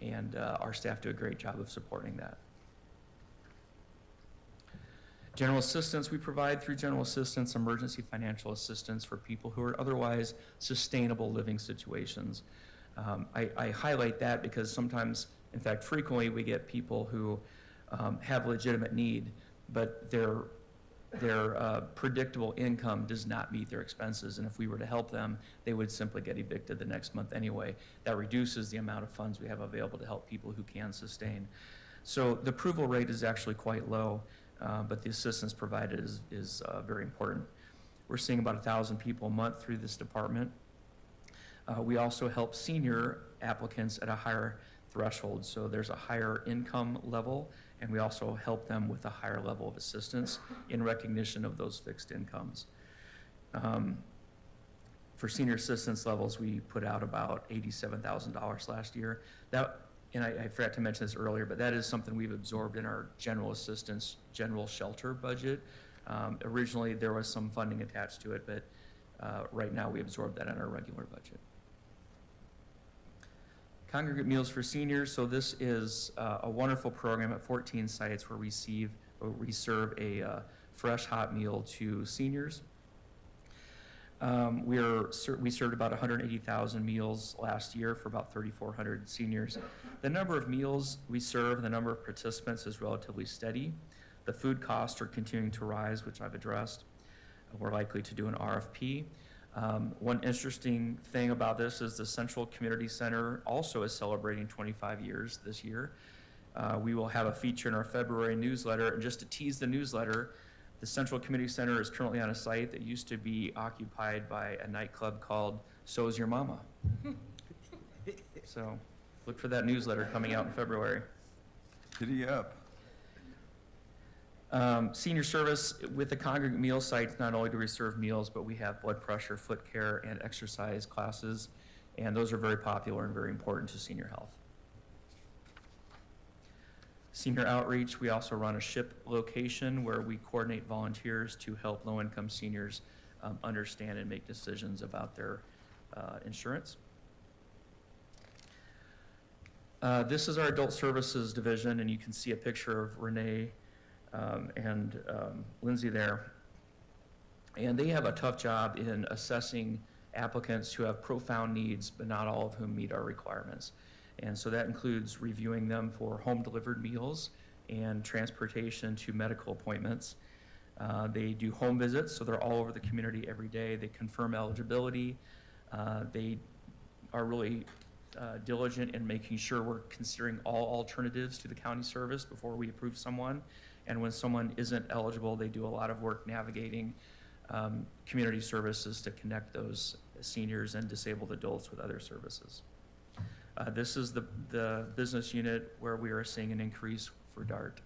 And our staff do a great job of supporting that. General assistance, we provide through general assistance emergency financial assistance for people who are otherwise sustainable living situations. I highlight that because sometimes, in fact, frequently we get people who have legitimate need, but their predictable income does not meet their expenses, and if we were to help them, they would simply get evicted the next month anyway. That reduces the amount of funds we have available to help people who can sustain. So the approval rate is actually quite low, but the assistance provided is very important. We're seeing about 1,000 people a month through this department. We also help senior applicants at a higher threshold, so there's a higher income level, and we also help them with a higher level of assistance in recognition of those fixed incomes. For senior assistance levels, we put out about $87,000 last year. And I forgot to mention this earlier, but that is something we've absorbed in our general assistance, general shelter budget. Originally, there was some funding attached to it, but right now we absorbed that in our regular budget. Congregate Meals for Seniors. So this is a wonderful program at 14 sites where we serve a fresh hot meal to seniors. We served about 180,000 meals last year for about 3,400 seniors. The number of meals we serve, the number of participants is relatively steady. The food costs are continuing to rise, which I've addressed. We're likely to do an RFP. One interesting thing about this is the Central Community Center also is celebrating 25 years this year. We will have a feature in our February newsletter, and just to tease the newsletter, the Central Community Center is currently on a site that used to be occupied by a nightclub called So's Your Mama. So look for that newsletter coming out in February. Giddy up. Senior service with the congregate meal sites, not only do we serve meals, but we have blood pressure, foot care, and exercise classes, and those are very popular and very important to senior health. Senior outreach, we also run a SHIP location where we coordinate volunteers to help low-income seniors understand and make decisions about their insurance. This is our adult services division, and you can see a picture of Renee and Lindsay there. And they have a tough job in assessing applicants who have profound needs, but not all of whom meet our requirements. And so that includes reviewing them for home-delivered meals and transportation to medical appointments. They do home visits, so they're all over the community every day. They confirm eligibility. They are really diligent in making sure we're considering all alternatives to the county service before we approve someone. And when someone isn't eligible, they do a lot of work navigating community services to connect those seniors and disabled adults with other services. This is the business unit where we are seeing an increase for DART.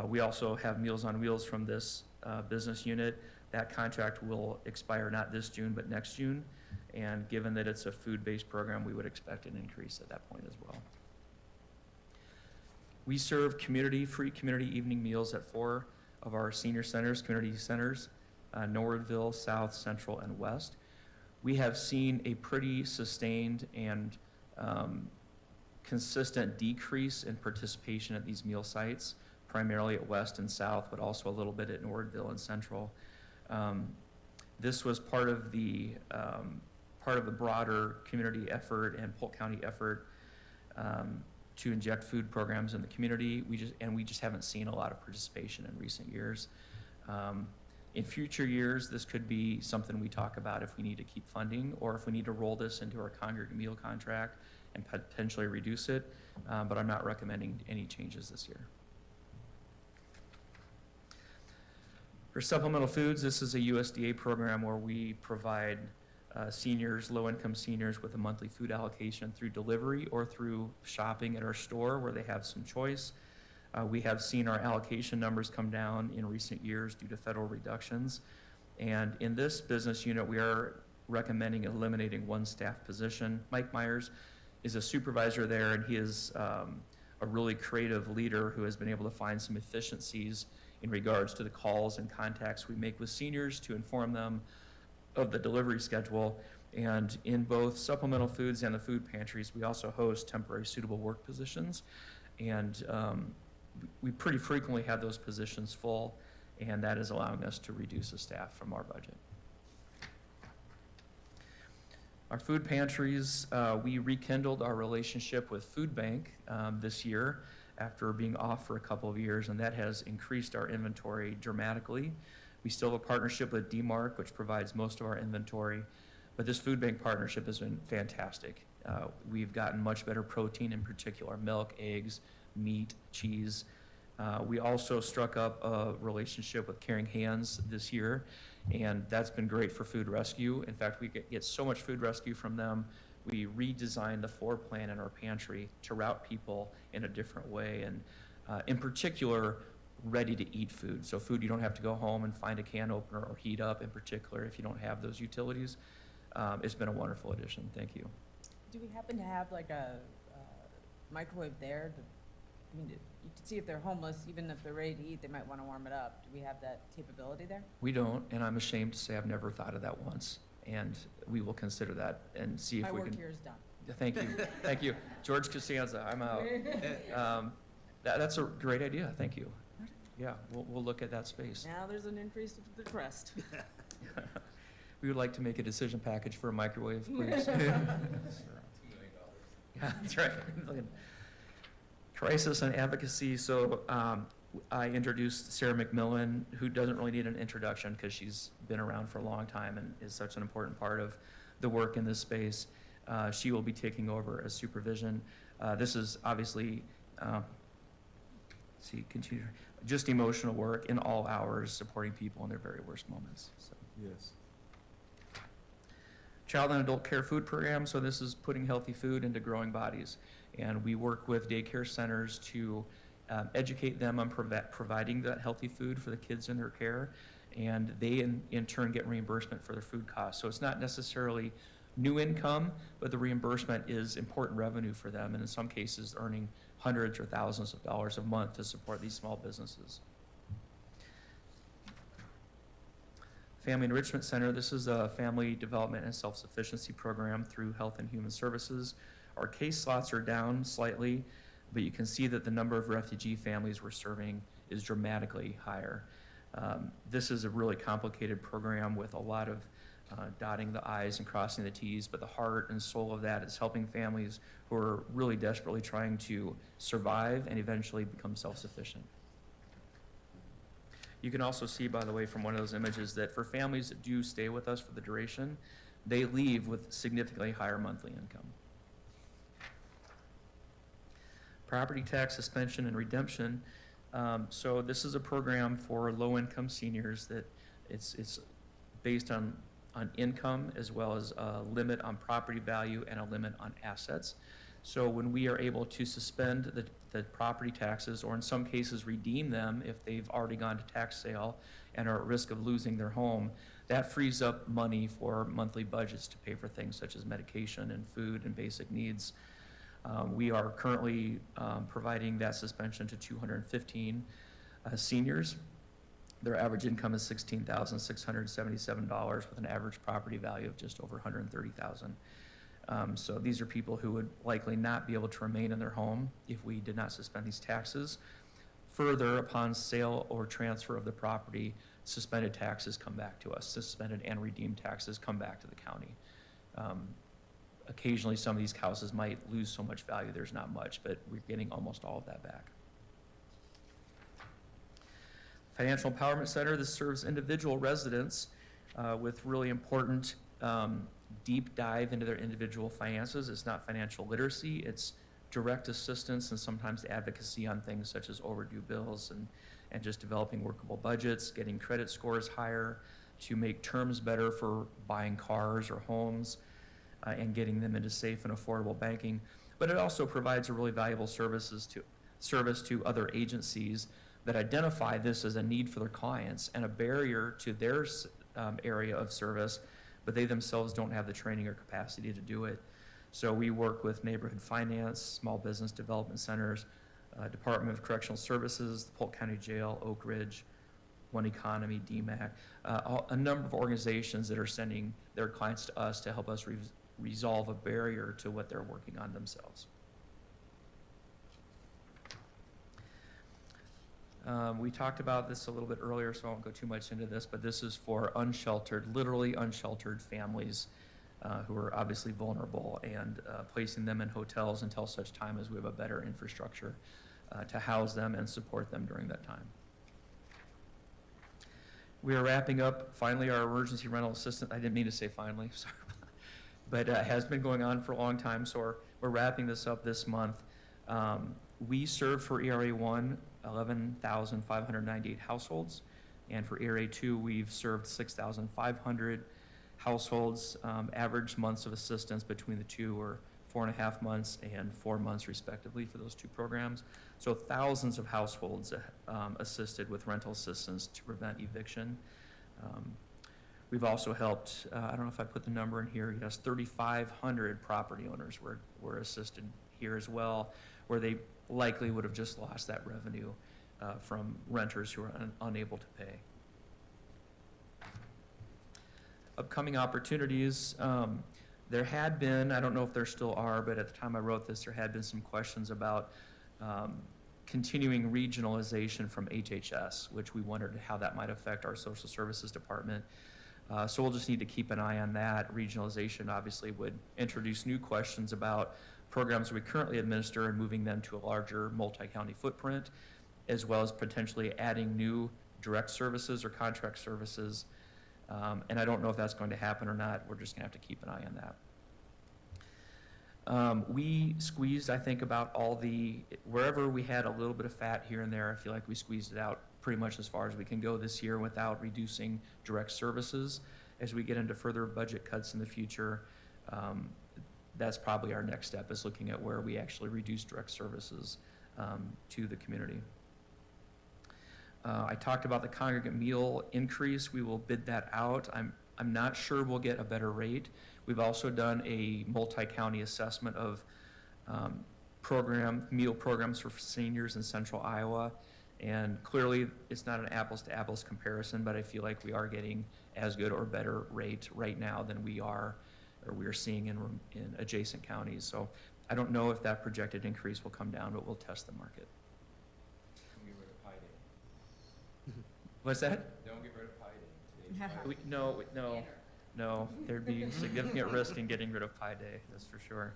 We also have Meals on Wheels from this business unit. That contract will expire not this June, but next June. And given that it's a food-based program, we would expect an increase at that point as well. We serve free community evening meals at 4 of our senior centers, community centers, Norwoodville, South, Central, and West. We have seen a pretty sustained and consistent decrease in participation at these meal sites, primarily at West and South, but also a little bit at Norwoodville and Central. This was part of the broader community effort and Polk County effort to inject food programs in the community. We just haven't seen a lot of participation in recent years. In future years, this could be something we talk about if we need to keep funding or if we need to roll this into our congregate meal contract and potentially reduce it, but I'm not recommending any changes this year. For supplemental foods, this is a USDA program where we provide seniors, low-income seniors, with a monthly food allocation through delivery or through shopping at our store where they have some choice. We have seen our allocation numbers come down in recent years due to federal reductions. And in this business unit, we are recommending eliminating one staff position. Mike Myers is a supervisor there, and he is a really creative leader who has been able to find some efficiencies in regards to the calls and contacts we make with seniors to inform them of the delivery schedule. And in both supplemental foods and the food pantries, we also host temporary suitable work positions. And we pretty frequently have those positions full, and that is allowing us to reduce the staff from our budget. Our food pantries, we rekindled our relationship with Food Bank this year after being off for a couple of years, and that has increased our inventory dramatically. We still have a partnership with DMARC, which provides most of our inventory, but this Food Bank partnership has been fantastic. We've gotten much better protein, in particular milk, eggs, meat, cheese. We also struck up a relationship with Caring Hands this year, and that's been great for food rescue. In fact, we get so much food rescue from them. We redesigned the floor plan in our pantry to route people in a different way, and in particular, ready-to-eat food. So food you don't have to go home and find a can opener or heat up, in particular, if you don't have those utilities. It's been a wonderful addition. Thank you. Do we happen to have like a microwave there? I mean, you can see if they're homeless, even if they're ready to eat, they might want to warm it up. Do we have that capability there? We don't, and I'm ashamed to say I've never thought of that once. And we will consider that and see if we can. My work here is done. Thank you, thank you. George Costanza, I'm out. That's a great idea, thank you. Yeah, we'll look at that space. Now there's an increase to the request. We would like to make a decision package for a microwave, please. Yeah, that's right. Crisis and advocacy, so I introduced Sarah McMillan, who doesn't really need an introduction because she's been around for a long time and is such an important part of the work in this space. She will be taking over as supervision. This is obviously, continue, just emotional work in all hours, supporting people in their very worst moments. So. Yes. Child and adult care food program, so this is putting healthy food into growing bodies. And we work with daycare centers to educate them on providing that healthy food for the kids in their care, and they in turn get reimbursement for their food costs. So it's not necessarily new income, but the reimbursement is important revenue for them, and in some cases earning hundreds or thousands of dollars a month to support these small businesses. Family Enrichment Center, this is a family development and self-sufficiency program through Health and Human Services. Our case slots are down slightly, but you can see that the number of refugee families we're serving is dramatically higher. This is a really complicated program with a lot of dotting the I's and crossing the T's, but the heart and soul of that is helping families who are really desperately trying to survive and eventually become self-sufficient. You can also see, by the way, from one of those images that for families that do stay with us for the duration, they leave with significantly higher monthly income. property tax suspension and redemption. So this is a program for low-income seniors that it's based on income as well as a limit on property value and a limit on assets. So when we are able to suspend the property taxes, or in some cases redeem them if they've already gone to tax sale and are at risk of losing their home, that frees up money for monthly budgets to pay for things such as medication and food and basic needs. We are currently providing that suspension to 215 seniors. Their average income is $16,677 with an average property value of just over $130,000. So these are people who would likely not be able to remain in their home if we did not suspend these taxes. Further, upon sale or transfer of the property, suspended taxes come back to us. Suspended and redeemed taxes come back to the county. Occasionally, some of these houses might lose so much value, there's not much, but we're getting almost all of that back. Financial Empowerment Center, this serves individual residents with really important deep dive into their individual finances. It's not financial literacy, it's direct assistance and sometimes advocacy on things such as overdue bills and just developing workable budgets, getting credit scores higher, to make terms better for buying cars or homes, and getting them into safe and affordable banking. But it also provides a really valuable service to other agencies that identify this as a need for their clients and a barrier to their area of service, but they themselves don't have the training or capacity to do it. So we work with neighborhood finance, small business development centers, Department of Correctional Services, the Polk County Jail, Oak Ridge, One Economy, DMAC, a number of organizations that are sending their clients to us to help us resolve a barrier to what they're working on themselves. We talked about this a little bit earlier, so I won't go too much into this, but this is for unsheltered, literally unsheltered families who are obviously vulnerable, and placing them in hotels until such time as we have a better infrastructure to house them and support them during that time. We are wrapping up finally our emergency rental assistance. I didn't mean to say finally, sorry. But it has been going on for a long time, so we're wrapping this up this month. We serve for ERA 1, 11,598 households, and for ERA 2, we've served 6,500 households. Average months of assistance between the two are 4.5 months and 4 months respectively for those two programs. So thousands of households assisted with rental assistance to prevent eviction. We've also helped, I don't know if I put the number in here, yes, 3,500 property owners were assisted here as well, where they likely would have just lost that revenue from renters who are unable to pay. Upcoming opportunities, there had been, I don't know if there still are, but at the time I wrote this, there had been some questions about continuing regionalization from HHS, which we wondered how that might affect our social services department. So we'll just need to keep an eye on that. Regionalization obviously would introduce new questions about programs we currently administer and moving them to a larger multi-county footprint, as well as potentially adding new direct services or contract services. And I don't know if that's going to happen or not. We're just gonna have to keep an eye on that. We squeezed, I think, about wherever we had a little bit of fat here and there, I feel like we squeezed it out pretty much as far as we can go this year without reducing direct services. As we get into further budget cuts in the future, that's probably our next step, is looking at where we actually reduce direct services to the community. I talked about the congregate meal increase. We will bid that out. I'm not sure we'll get a better rate. We've also done a multi-county assessment of meal programs for seniors in central Iowa. And clearly, it's not an apples-to-apples comparison, but I feel like we are getting as good or better rate right now than we are seeing in adjacent counties. So I don't know if that projected increase will come down, but we'll test the market. Don't get rid of Pi Day. What's that? Don't get rid of Pi Day. Today's Pi Day. No, there'd be significant risk in getting rid of Pi Day, that's for sure.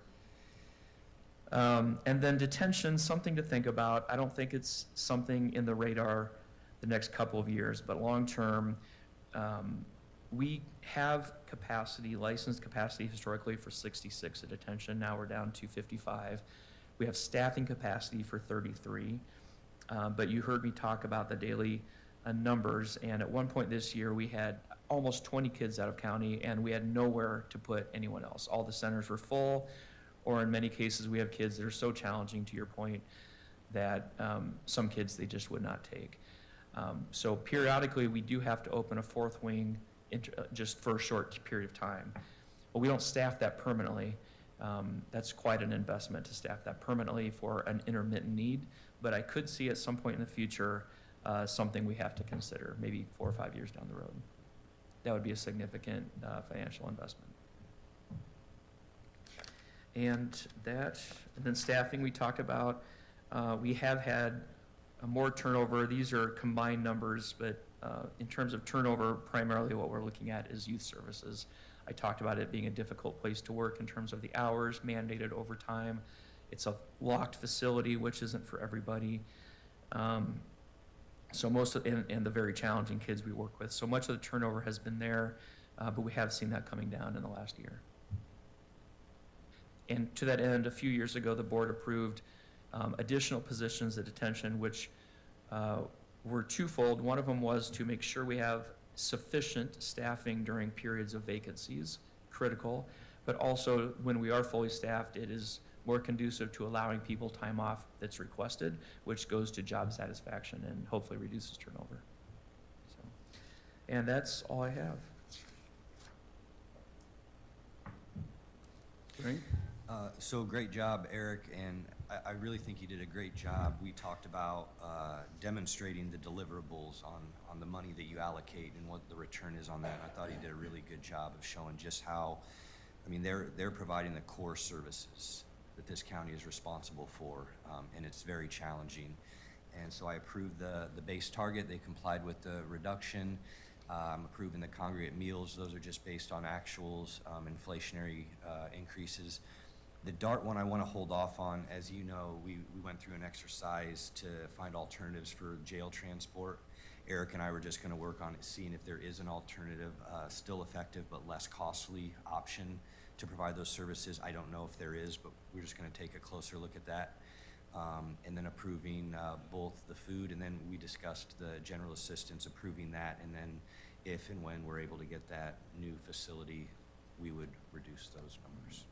And then detention, something to think about. I don't think it's something in the radar the next couple of years, but long-term, we have capacity, licensed capacity historically for 66 at detention. Now we're down to 55. We have staffing capacity for 33, but you heard me talk about the daily numbers, and at one point this year, we had almost 20 kids out of county, and we had nowhere to put anyone else. All the centers were full, or in many cases, we have kids that are so challenging, to your point, that some kids they just would not take. So periodically, we do have to open a fourth wing just for a short period of time. But we don't staff that permanently. That's quite an investment to staff that permanently for an intermittent need. But I could see at some point in the future something we have to consider, maybe 4 or 5 years down the road. That would be a significant financial investment. And then staffing we talked about. We have had more turnover. These are combined numbers, but in terms of turnover, primarily what we're looking at is youth services. I talked about it being a difficult place to work in terms of the hours, mandated overtime. It's a locked facility, which isn't for everybody. So and the very challenging kids we work with. So much of the turnover has been there, but we have seen that coming down in the last year. And to that end, a few years ago, the board approved additional positions at detention, which were twofold. One of them was to make sure we have sufficient staffing during periods of vacancies, critical, but also when we are fully staffed, it is more conducive to allowing people time off that's requested, which goes to job satisfaction and hopefully reduces turnover. So, and that's all I have. Frank? So great job, Eric, and I really think you did a great job. We talked about demonstrating the deliverables on the money that you allocate and what the return is on that. And I thought he did a really good job of showing just how, I mean, they're providing the core services that this county is responsible for, and it's very challenging. And so I approved the base target. They complied with the reduction. I'm approving the congregate meals. Those are just based on actuals, inflationary increases. The DART one I want to hold off on. As you know, we went through an exercise to find alternatives for jail transport. Eric and I were just going to work on seeing if there is an alternative, still effective but less costly option to provide those services. I don't know if there is, but we're just going to take a closer look at that. And then approving both the food, and then we discussed the general assistance, approving that, and then if and when we're able to get that new facility, we would reduce those numbers.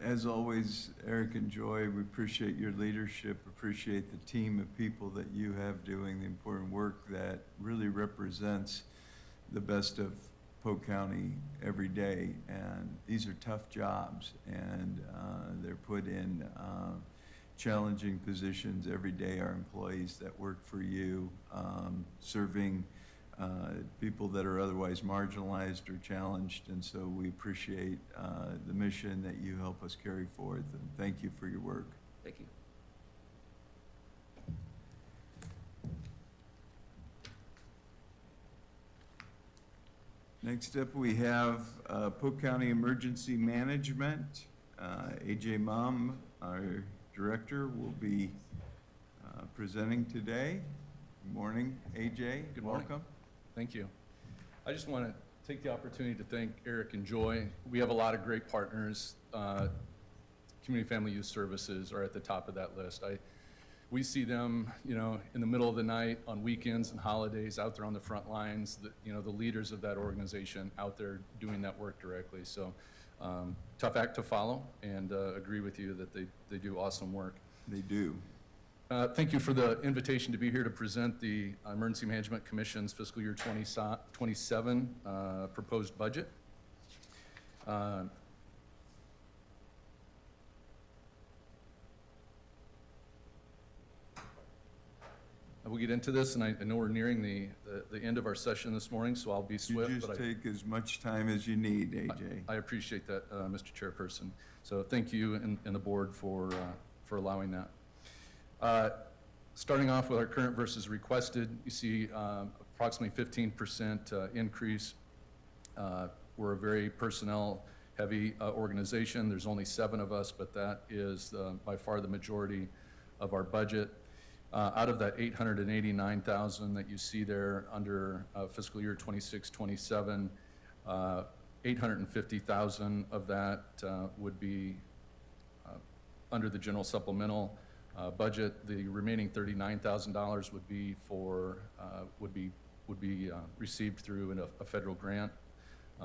As always, Eric and Joy, we appreciate your leadership, appreciate the team of people that you have doing the important work that really represents the best of Polk County every day. And these are tough jobs, and they're put in challenging positions every day. Our employees that work for you, serving people that are otherwise marginalized or challenged, and so we appreciate the mission that you help us carry forth, and thank you for your work. Thank you. Next up, we have Polk County Emergency Management. AJ Mom, our director, will be presenting today. Good morning, AJ. Good morning. Welcome. Thank you. I just want to take the opportunity to thank Eric and Joy. We have a lot of great partners. Community Family Youth Services are at the top of that list. We see them, you know, in the middle of the night, on weekends and holidays, out there on the front lines, the leaders of that organization out there doing that work directly. So tough act to follow, and agree with you that they do awesome work. They do. Thank you for the invitation to be here to present the Emergency Management Commission's fiscal year 27 proposed budget. We'll get into this, and I know we're nearing the end of our session this morning, so I'll be swift. You just take as much time as you need, AJ. I appreciate that, Mr. Chairperson. So thank you and the board for allowing that. Starting off with our current versus requested, you see approximately 15% increase. We're a very personnel-heavy organization. There's only 7 of us, but that is by far the majority of our budget. Out of that $889,000 that you see there under fiscal year 26-27, $850,000 of that would be under the general supplemental budget. The remaining $39,000 would be for, would be received through a federal grant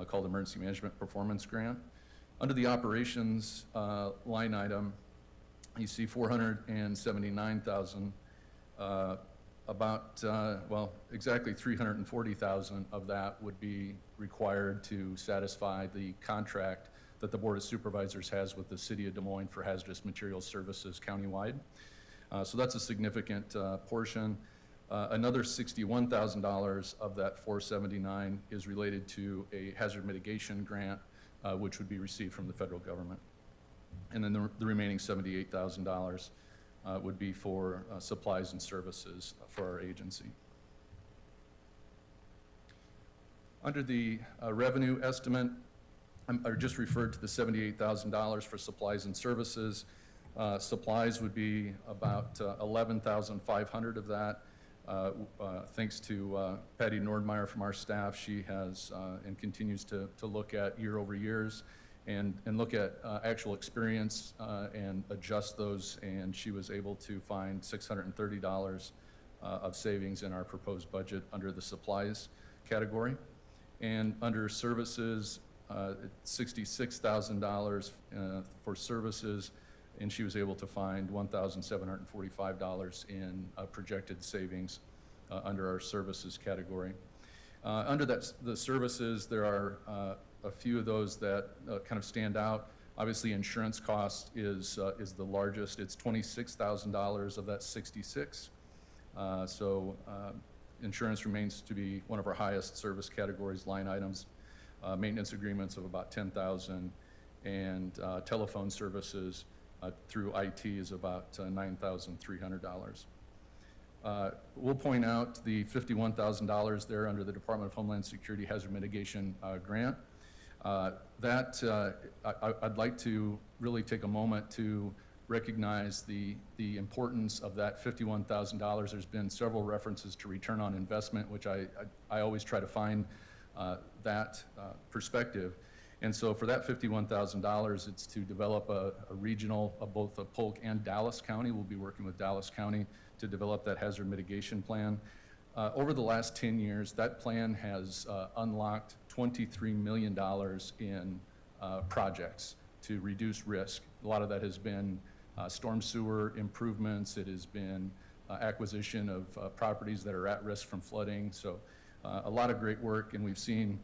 called Emergency Management Performance Grant. Under the operations line item, you see 479,000, well, exactly 340,000 of that would be required to satisfy the contract that the Board of Supervisors has with the City of Des Moines for hazardous materials services countywide. So that's a significant portion. Another $61,000 of that 479 is related to a hazard mitigation grant, which would be received from the federal government. And then the remaining $78,000 would be for supplies and services for our agency. Under the revenue estimate, I just referred to the $78,000 for supplies and services. Supplies would be about 11,500 of that. Thanks to Patty Nordmeyer from our staff, she has and continues to look at year over years and look at actual experience and adjust those, and she was able to find $630 of savings in our proposed budget under the supplies category. And under services, $66,000 for services, and she was able to find $1,745 in projected savings under our services category. Under the services, there are a few of those that kind of stand out. Obviously, insurance cost is the largest. It's $26,000 of that 66. So insurance remains to be one of our highest service categories line items. Maintenance agreements of about $10,000, and telephone services through IT is about $9,300. We'll point out the $51,000 there under the Department of Homeland Security Hazard Mitigation Grant. I'd like to really take a moment to recognize the importance of that $51,000. There's been several references to return on investment, which I always try to find that perspective. And so for that $51,000, it's to develop a regional of both Polk and Dallas County. We'll be working with Dallas County to develop that hazard mitigation plan. Over the last 10 years, that plan has unlocked $23 million in projects to reduce risk. A lot of that has been storm sewer improvements. It has been acquisition of properties that are at risk from flooding. So a lot of great work, and we've seen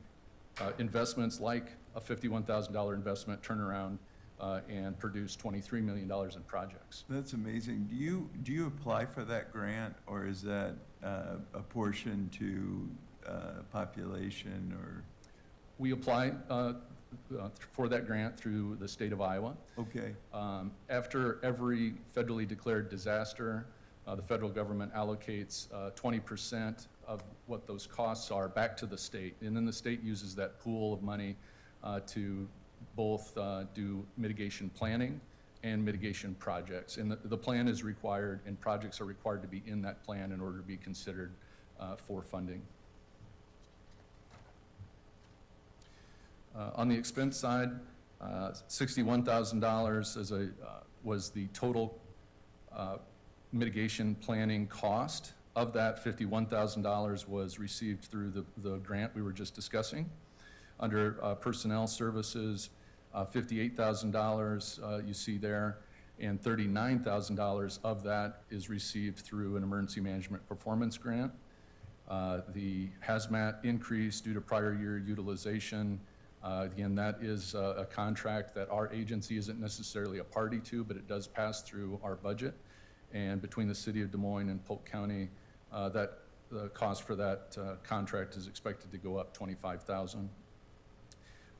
investments like a $51,000 investment turn around and produce $23 million in projects. That's amazing. Do you apply for that grant, or is that a portion to population, or? We apply for that grant through the state of Iowa. Okay. After every federally declared disaster, the federal government allocates 20% of what those costs are back to the state. And then the state uses that pool of money to both do mitigation planning and mitigation projects. And the plan is required, and projects are required to be in that plan in order to be considered for funding. On the expense side, $61,000 was the total mitigation planning cost. Of that, $51,000 was received through the grant we were just discussing. Under personnel services, $58,000 you see there, and $39,000 of that is received through an emergency management performance grant. The hazmat increase due to prior year utilization, again, that is a contract that our agency isn't necessarily a party to, but it does pass through our budget. And between the City of Des Moines and Polk County, the cost for that contract is expected to go up $25,000.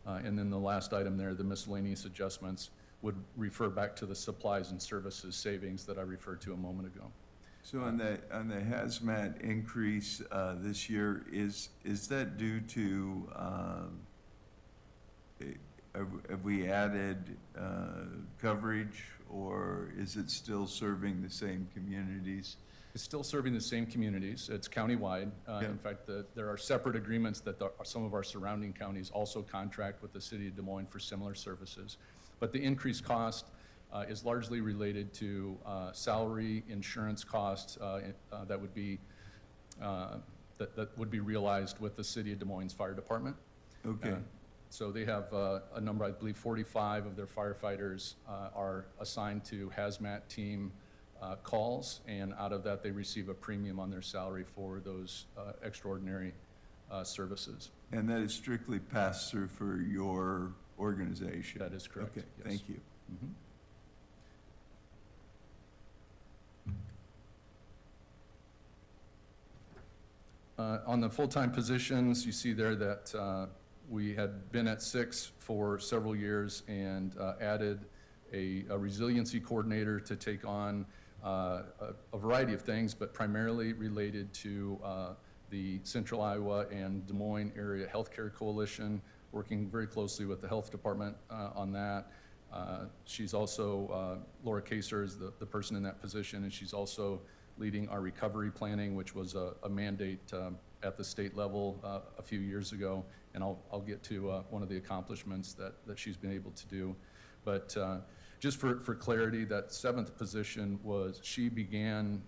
And then the last item there, the miscellaneous adjustments, would refer back to the supplies and services savings that I referred to a moment ago. So on the hazmat increase this year, is that due to, have we added coverage, or is it still serving the same communities? It's still serving the same communities. It's countywide. Yeah. In fact, there are separate agreements that some of our surrounding counties also contract with the City of Des Moines for similar services. But the increased cost is largely related to salary, insurance costs that would be realized with the City of Des Moines Fire Department. Okay. So they have a number, I believe 45 of their firefighters are assigned to hazmat team calls, and out of that, they receive a premium on their salary for those extraordinary services. And that is strictly passed through for your organization? That is correct, Okay, yes. thank you. Mhm. On the full-time positions, you see there that we had been at 6 for several years and added a resiliency coordinator to take on a variety of things, but primarily related to the Central Iowa and Des Moines Area Healthcare Coalition, working very closely with the Health Department on that. She's also, Laura Kaser is the person in that position, and she's also leading our recovery planning, which was a mandate at the state level a few years ago, and I'll get to one of the accomplishments that she's been able to do. But just for clarity, that 7th position she began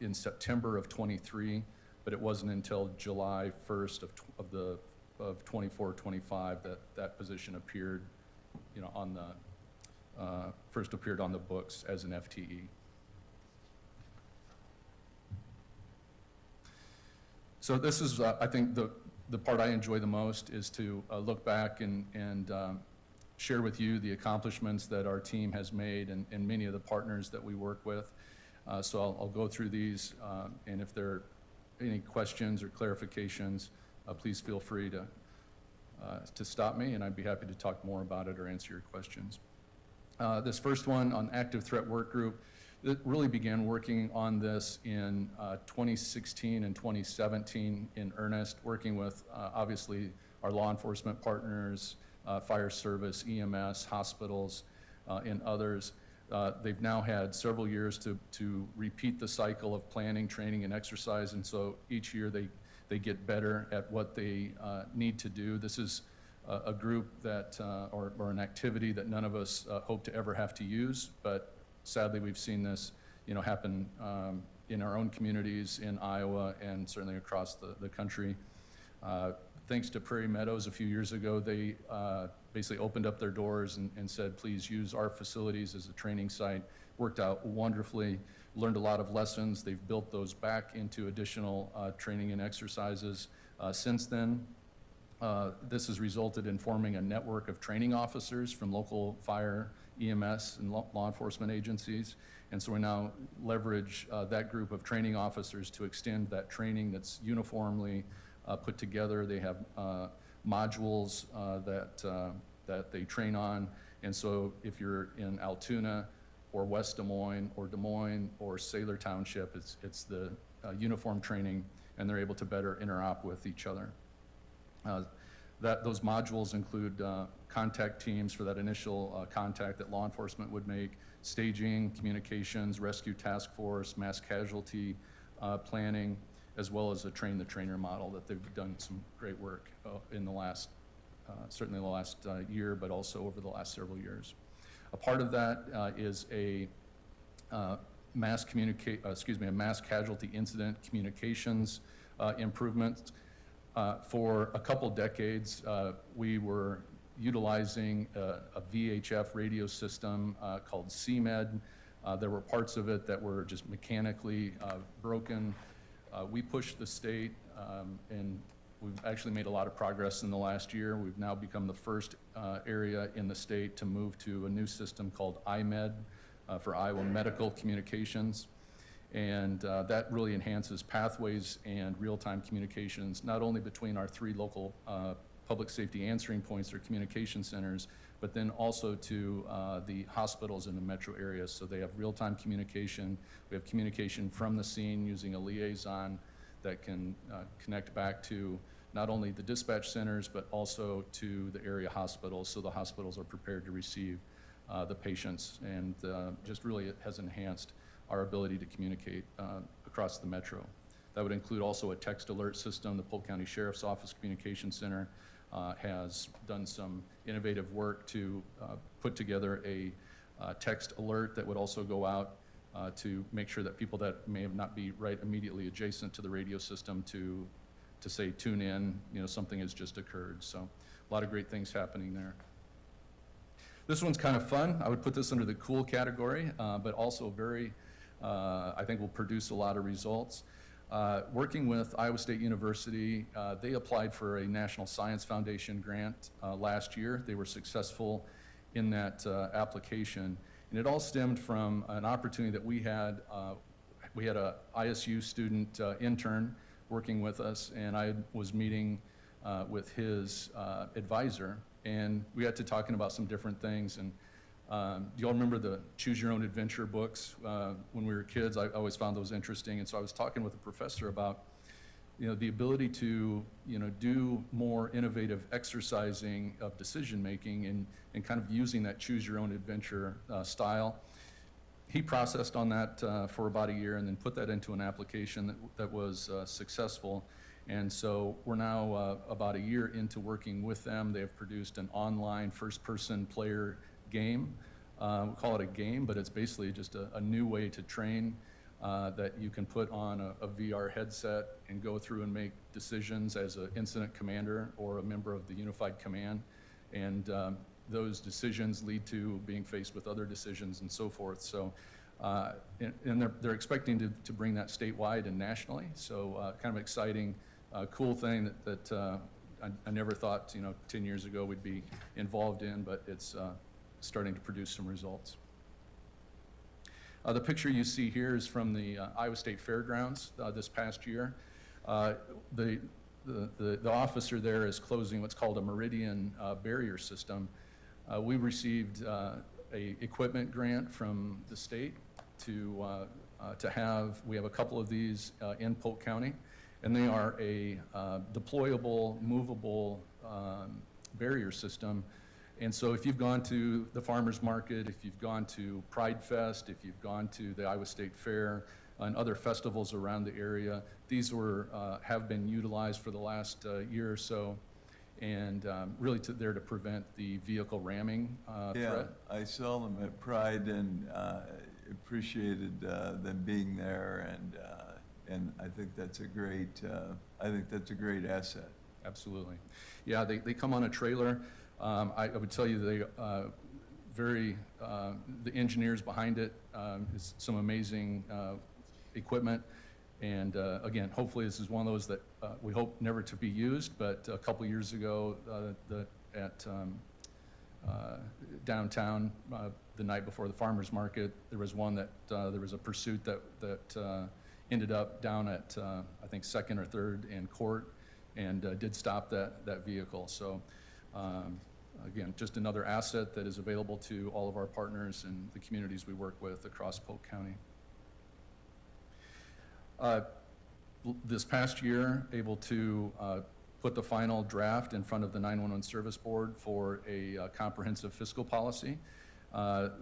in September of '23, but it wasn't until July 1st of 24-25 that position appeared, on the first appeared on the books as an FTE. So this is, I think, the part I enjoy the most is to look back and share with you the accomplishments that our team has made and many of the partners that we work with. So I'll go through these, and if there are any questions or clarifications, please feel free to stop me, and I'd be happy to talk more about it or answer your questions. This first one on active threat work group, it really began working on this in 2016 and 2017 in earnest, working with obviously our law enforcement partners, fire service, EMS, hospitals, and others. They've now had several years to repeat the cycle of planning, training, and exercise, and so each year they get better at what they need to do. This is a group that, or an activity that none of us hope to ever have to use, but sadly we've seen this, happen in our own communities in Iowa and certainly across the country. Thanks to Prairie Meadows a few years ago, they basically opened up their doors and said, please use our facilities as a training site. Worked out wonderfully, learned a lot of lessons. They've built those back into additional training and exercises since then. This has resulted in forming a network of training officers from local fire, EMS, and law enforcement agencies. And so we now leverage that group of training officers to extend that training that's uniformly put together. They have modules that they train on. And so if you're in Altoona or West Des Moines or Saylor Township, it's the uniform training, and they're able to better interop with each other. Those modules include contact teams for that initial contact that law enforcement would make, staging, communications, rescue task force, mass casualty planning, as well as a train-the-trainer model that they've done some great work in the last, certainly the last year, but also over the last several years. A part of that is a mass casualty incident communications improvement. For a couple decades, we were utilizing a VHF radio system called CMED. There were parts of it that were just mechanically broken. We pushed the state, and we've actually made a lot of progress in the last year. We've now become the first area in the state to move to a new system called IMED for Iowa Medical Communications. And that really enhances pathways and real-time communications, not only between our 3 local public safety answering points or communication centers, but then also to the hospitals in the metro area. So they have real-time communication. We have communication from the scene using a liaison that can connect back to not only the dispatch centers, but also to the area hospitals, so the hospitals are prepared to receive the patients, and just really it has enhanced our ability to communicate across the metro. That would include also a text alert system. The Polk County Sheriff's Office Communication Center has done some innovative work to put together a text alert that would also go out to make sure that people that may not be right immediately adjacent to the radio system to say, tune in, something has just occurred. So a lot of great things happening there. This one's kind of fun. I would put this under the cool category, but also very, I think will produce a lot of results. Working with Iowa State University, they applied for a National Science Foundation grant last year. They were successful in that application. And it all stemmed from an opportunity that we had. We had a ISU student intern working with us, and I was meeting with his advisor, and we got to talking about some different things. And do you all remember the Choose Your Own Adventure books? When we were kids, I always found those interesting. And so I was talking with a professor about, the ability to, do more innovative exercising of decision-making and kind of using that Choose Your Own Adventure style. He processed on that for about a year and then put that into an application that was successful. And so we're now about a year into working with them. They have produced an online first-person player game. We call it a game, but it's basically just a new way to train that you can put on a VR headset and go through and make decisions as an incident commander or a member of the unified command. And those decisions lead to being faced with other decisions and so forth. So, and they're expecting to bring that statewide and nationally. So kind of exciting, cool thing that I never thought, 10 years ago we'd be involved in, but it's starting to produce some results. The picture you see here is from the Iowa State Fairgrounds this past year. The officer there is closing what's called a Meridian barrier system. We received a equipment grant from the state to have, we have a couple of these in Polk County, and they are a deployable, movable barrier system. And so if you've gone to the farmer's market, if you've gone to Pride Fest, if you've gone to the Iowa State Fair and other festivals around the area, these have been utilized for the last year or so, and really there to prevent the vehicle ramming threat. Yeah, I saw them at Pride and appreciated them being there, and I think that's a great asset. Absolutely. Yeah, they come on a trailer. I would tell you the engineers behind it is some amazing equipment. And again, hopefully this is one of those that we hope never to be used, but a couple years ago at downtown, the night before the farmer's market, there was one that there was a pursuit that ended up down at I think 2nd or 3rd and Court, and did stop that vehicle. So again, just another asset that is available to all of our partners and the communities we work with across Polk County. This past year, able to put the final draft in front of the 911 Service Board for a comprehensive fiscal policy.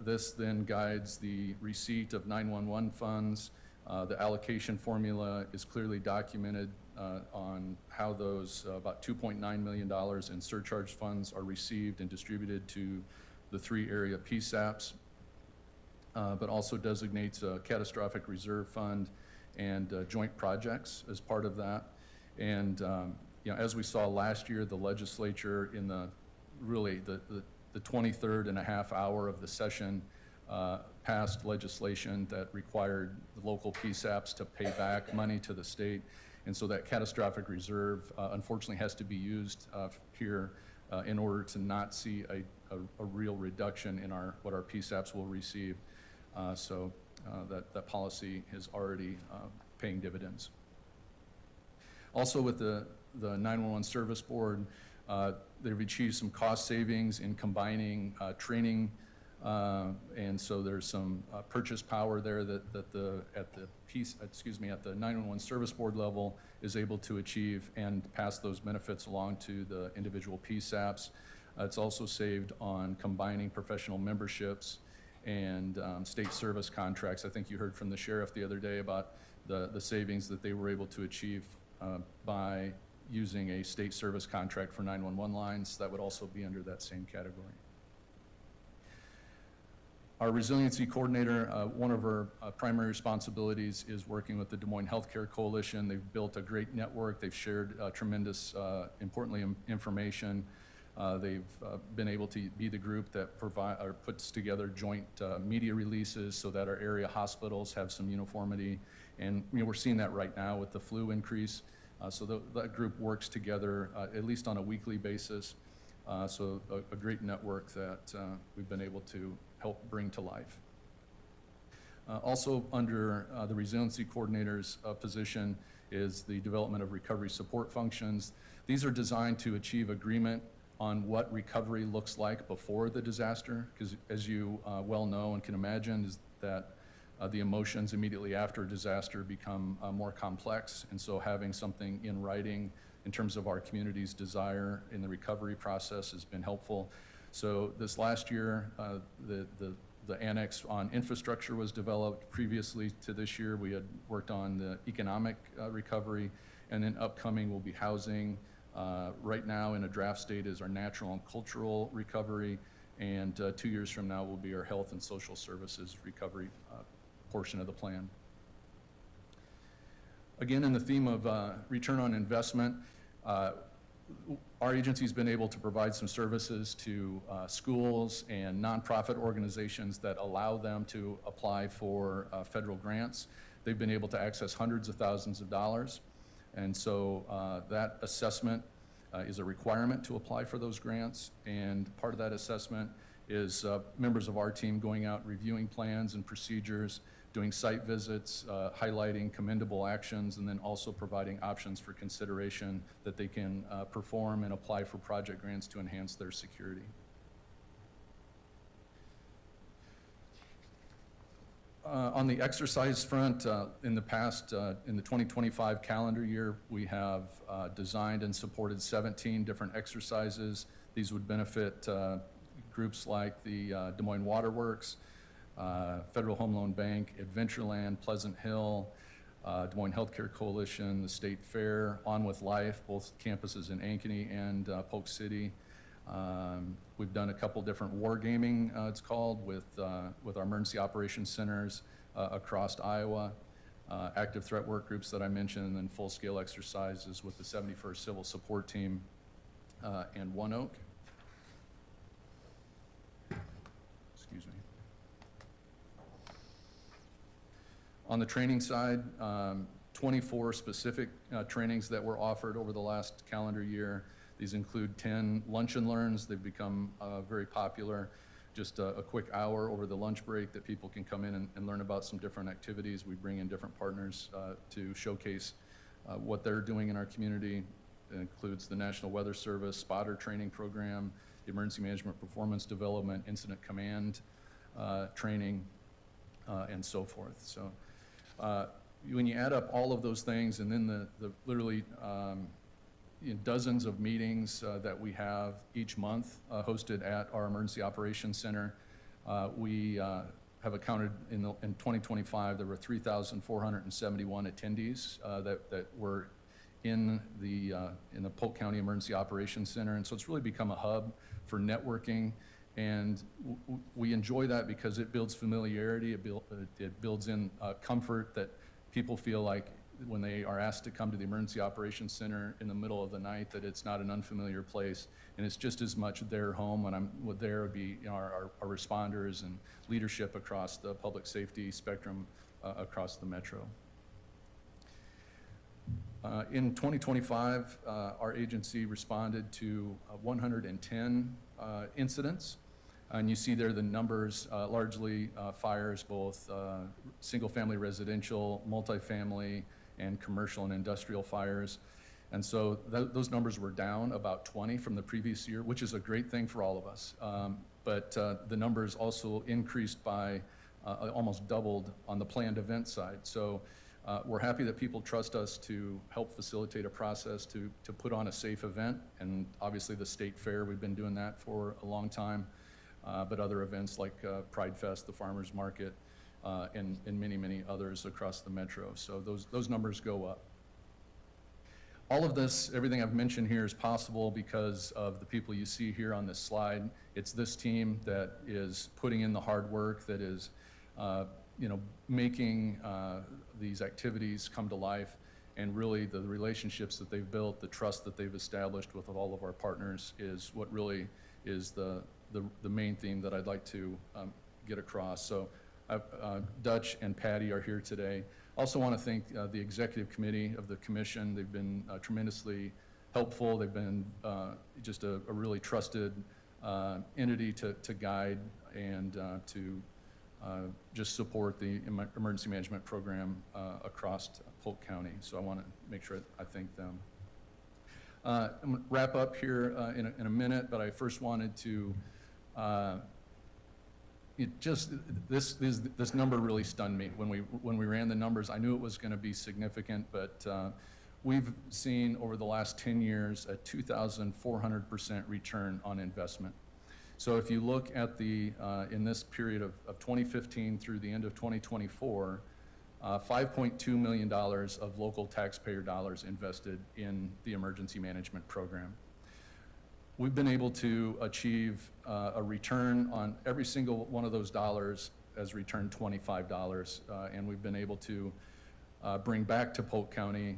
This then guides the receipt of 911 funds. The allocation formula is clearly documented on how those about $2.9 million in surcharge funds are received and distributed to the 3 area PSAPs, but also designates a catastrophic reserve fund and joint projects as part of that. And as we saw last year, the legislature in the 23rd and a half hour of the session passed legislation that required the local PSAPs to pay back money to the state. And so that catastrophic reserve unfortunately has to be used here in order to not see a real reduction in what our PSAPs will receive. So that policy is already paying dividends. Also with the 911 Service Board, they've achieved some cost savings in combining training, and so there's some purchase power there that at the 911 Service Board level is able to achieve and pass those benefits along to the individual PSAPs. It's also saved on combining professional memberships and state service contracts. I think you heard from the sheriff the other day about the savings that they were able to achieve by using a state service contract for 911 lines. That would also be under that same category. Our resiliency coordinator, one of her primary responsibilities is working with the Des Moines Healthcare Coalition. They've built a great network. They've shared tremendous, importantly, information. They've been able to be the group that puts together joint media releases so that our area hospitals have some uniformity. And we're seeing that right now with the flu increase. So that group works together at least on a weekly basis. So a great network that we've been able to help bring to life. Also under the resiliency coordinator's position is the development of recovery support functions. These are designed to achieve agreement on what recovery looks like before the disaster, because as you well know and can imagine, is that the emotions immediately after a disaster become more complex, and so having something in writing in terms of our community's desire in the recovery process has been helpful. So this last year, the annex on infrastructure was developed. Previously to this year, we had worked on the economic recovery, and then upcoming will be housing. Right now in a draft state is our natural and cultural recovery, and 2 years from now will be our health and social services recovery portion of the plan. Again, in the theme of return on investment, our agency's been able to provide some services to schools and nonprofit organizations that allow them to apply for federal grants. They've been able to access hundreds of thousands of dollars, and so that assessment is a requirement to apply for those grants, and part of that assessment is members of our team going out, reviewing plans and procedures, doing site visits, highlighting commendable actions, and then also providing options for consideration that they can perform and apply for project grants to enhance their security. On the exercise front, in the past, in the 2025 calendar year, we have designed and supported 17 different exercises. These would benefit groups like the Des Moines Waterworks, Federal Home Loan Bank, Adventureland, Pleasant Hill, Des Moines Healthcare Coalition, the State Fair, On With Life, both campuses in Ankeny and Polk City. We've done a couple different wargaming, it's called, with our emergency operations centers across Iowa, active threat work groups that I mentioned, and then full-scale exercises with the 71st Civil Support Team and One Oak. Excuse me. On the training side, 24 specific trainings that were offered over the last calendar year. These include 10 lunch and learns. They've become very popular. Just a quick hour over the lunch break that people can come in and learn about some different activities. We bring in different partners to showcase what they're doing in our community. It includes the National Weather Service spotter training program, the Emergency Management Performance Development, Incident Command training, and so forth. So when you add up all of those things, and then the literally dozens of meetings that we have each month hosted at our Emergency Operations Center, we have accounted in 2025 there were 3,471 attendees that were in the Polk County Emergency Operations Center, and so it's really become a hub for networking, and we enjoy that because it builds familiarity, it builds in comfort that people feel like when they are asked to come to the Emergency Operations Center in the middle of the night, that it's not an unfamiliar place, and it's just as much their home. And there would be our responders and leadership across the public safety spectrum across the metro. In 2025, our agency responded to 110 incidents, and you see there the numbers, largely fires, both single-family residential, multifamily, and commercial and industrial fires. And so those numbers were down about 20 from the previous year, which is a great thing for all of us. But the numbers also increased by almost doubled on the planned event side. So we're happy that people trust us to help facilitate a process to put on a safe event. And obviously the State Fair, we've been doing that for a long time. But other events like Pride Fest, the Farmers Market, and many, many others across the metro. So those numbers go up. All of this, everything I've mentioned here is possible because of the people you see here on this slide. It's this team that is putting in the hard work, that is, making these activities come to life, and really the relationships that they've built, the trust that they've established with all of our partners is what really is the main theme that I'd like to get across. So Dutch and Patty are here today. Also want to thank the executive committee of the commission. They've been tremendously helpful. They've been just a really trusted entity to guide and to just support the emergency management program across Polk County. So I want to make sure I thank them. I'm going to wrap up here in a minute, but I first wanted to this number really stunned me when we ran the numbers. I knew it was going to be significant, but we've seen over the last 10 years a 2,400% return on investment. So if you look at the in this period of 2015 through the end of 2024, $5.2 million of local taxpayer dollars invested in the emergency management program. We've been able to achieve a return on every single one of those dollars as returned $25, and we've been able to bring back to Polk County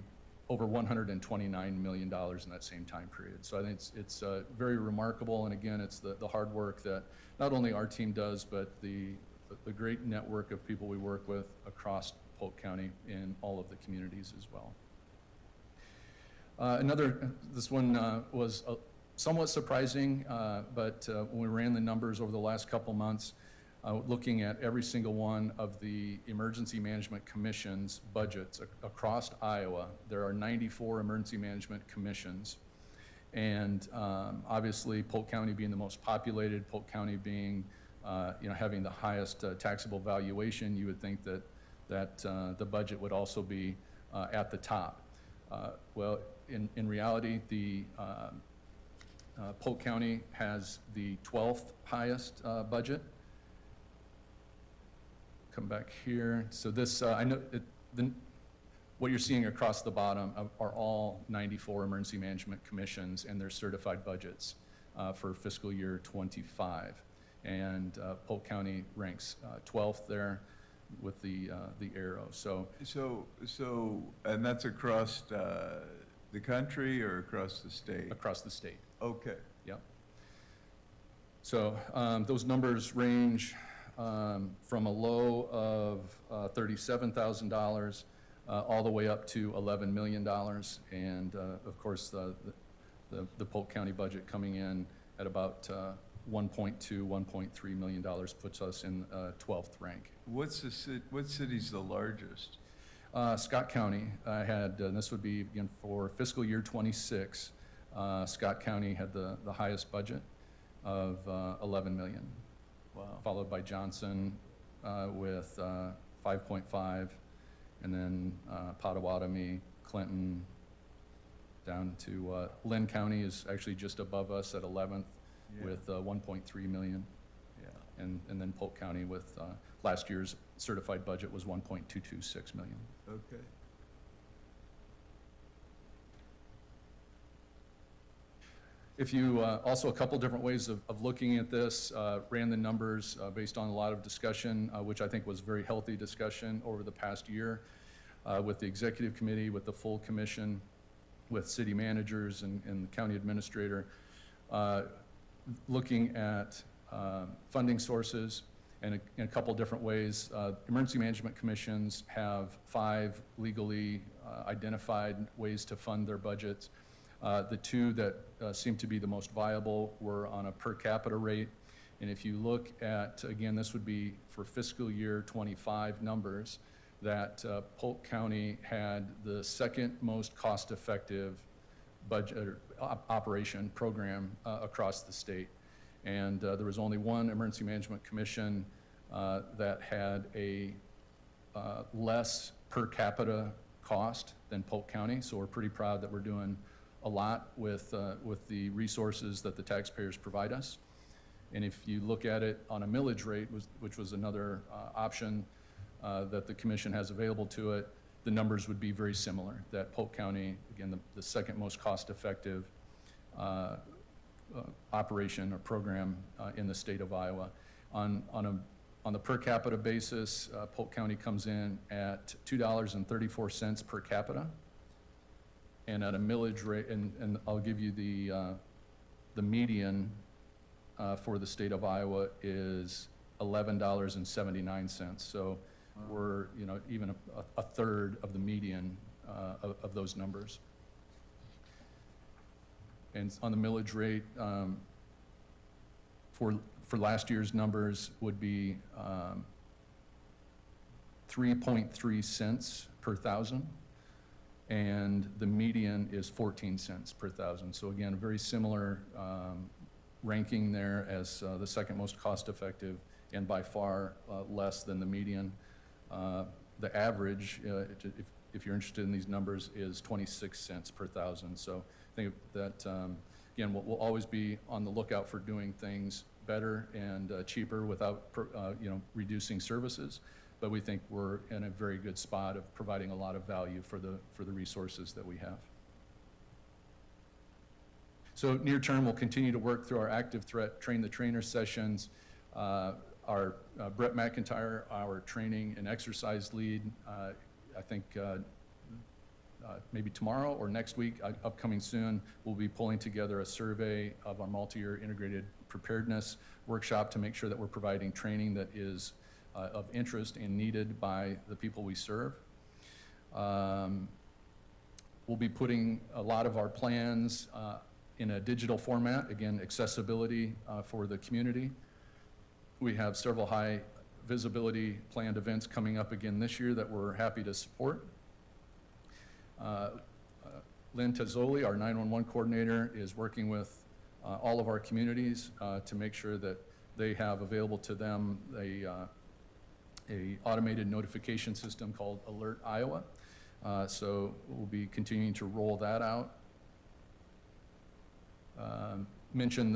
over $129 million in that same time period. So I think it's very remarkable, and again, it's the hard work that not only our team does, but the great network of people we work with across Polk County in all of the communities as well. This one was somewhat surprising, but when we ran the numbers over the last couple months, looking at every single one of the Emergency Management Commission's budgets across Iowa, there are 94 emergency management commissions. And obviously, Polk County being the most populated, Polk County being, having the highest taxable valuation, you would think that the budget would also be at the top. Well, in reality, the Polk County has the 12th highest budget. Come back here. So this, I know what you're seeing across the bottom are all 94 emergency management commissions and their certified budgets for fiscal year 25. And Polk County ranks 12th there with the arrow. So, and that's across the country or across the state? Across the state. Okay. Yep. So those numbers range from a low of $37,000 all the way up to $11 million. And of course, the Polk County budget coming in at about $1.2–1.3 million puts us in 12th rank. What city's the largest? Scott County had, and this would be again for fiscal year 26, Scott County had the highest budget of 11 million. Wow. Followed by Johnson with 5.5, and then Pottawatomie, Clinton, down to Lynn County is actually just above us at 11th with 1.3 million. Yeah. And then Polk County with last year's certified budget was 1.226 million. Okay. If you, also a couple different ways of looking at this, ran the numbers based on a lot of discussion, which I think was very healthy discussion over the past year with the executive committee, with the full commission, with city managers and the county administrator, looking at funding sources in a couple different ways. Emergency management commissions have 5 legally identified ways to fund their budgets. The 2 that seem to be the most viable were on a per capita rate. And if you look at, again, this would be for fiscal year 25 numbers, that Polk County had the second most cost-effective budget operation program across the state. And there was only one emergency management commission that had a less per capita cost than Polk County. So we're pretty proud that we're doing a lot with the resources that the taxpayers provide us. And if you look at it on a millage rate, which was another option that the commission has available to it, the numbers would be very similar, that Polk County, again, the second most cost-effective operation or program in the state of Iowa. On the per capita basis, Polk County comes in at $2.34 per capita. And at a millage rate, and I'll give you the median for the state of Iowa is $11.79. So we're, even a third of the median of those numbers. And on the millage rate, for last year's numbers would be 3.3 cents per thousand, and the median is 14 cents per thousand. So again, a very similar ranking there as the second most cost-effective, and by far less than the median. The average, if you're interested in these numbers, is 26 cents per thousand. So I think that, again, we'll always be on the lookout for doing things better and cheaper without, reducing services. But we think we're in a very good spot of providing a lot of value for the resources that we have. So near term, we'll continue to work through our active threat train the trainer sessions. Our Brett McIntyre, our training and exercise lead, I think maybe tomorrow or next week, upcoming soon, we'll be pulling together a survey of our multi-year integrated preparedness workshop to make sure that we're providing training that is of interest and needed by the people we serve. We'll be putting a lot of our plans in a digital format, again, accessibility for the community. We have several high visibility planned events coming up again this year that we're happy to support. Lynn Tazzoli, our 911 coordinator, is working with all of our communities to make sure that they have available to them a automated notification system called Alert Iowa. So we'll be continuing to roll that out. Mentioned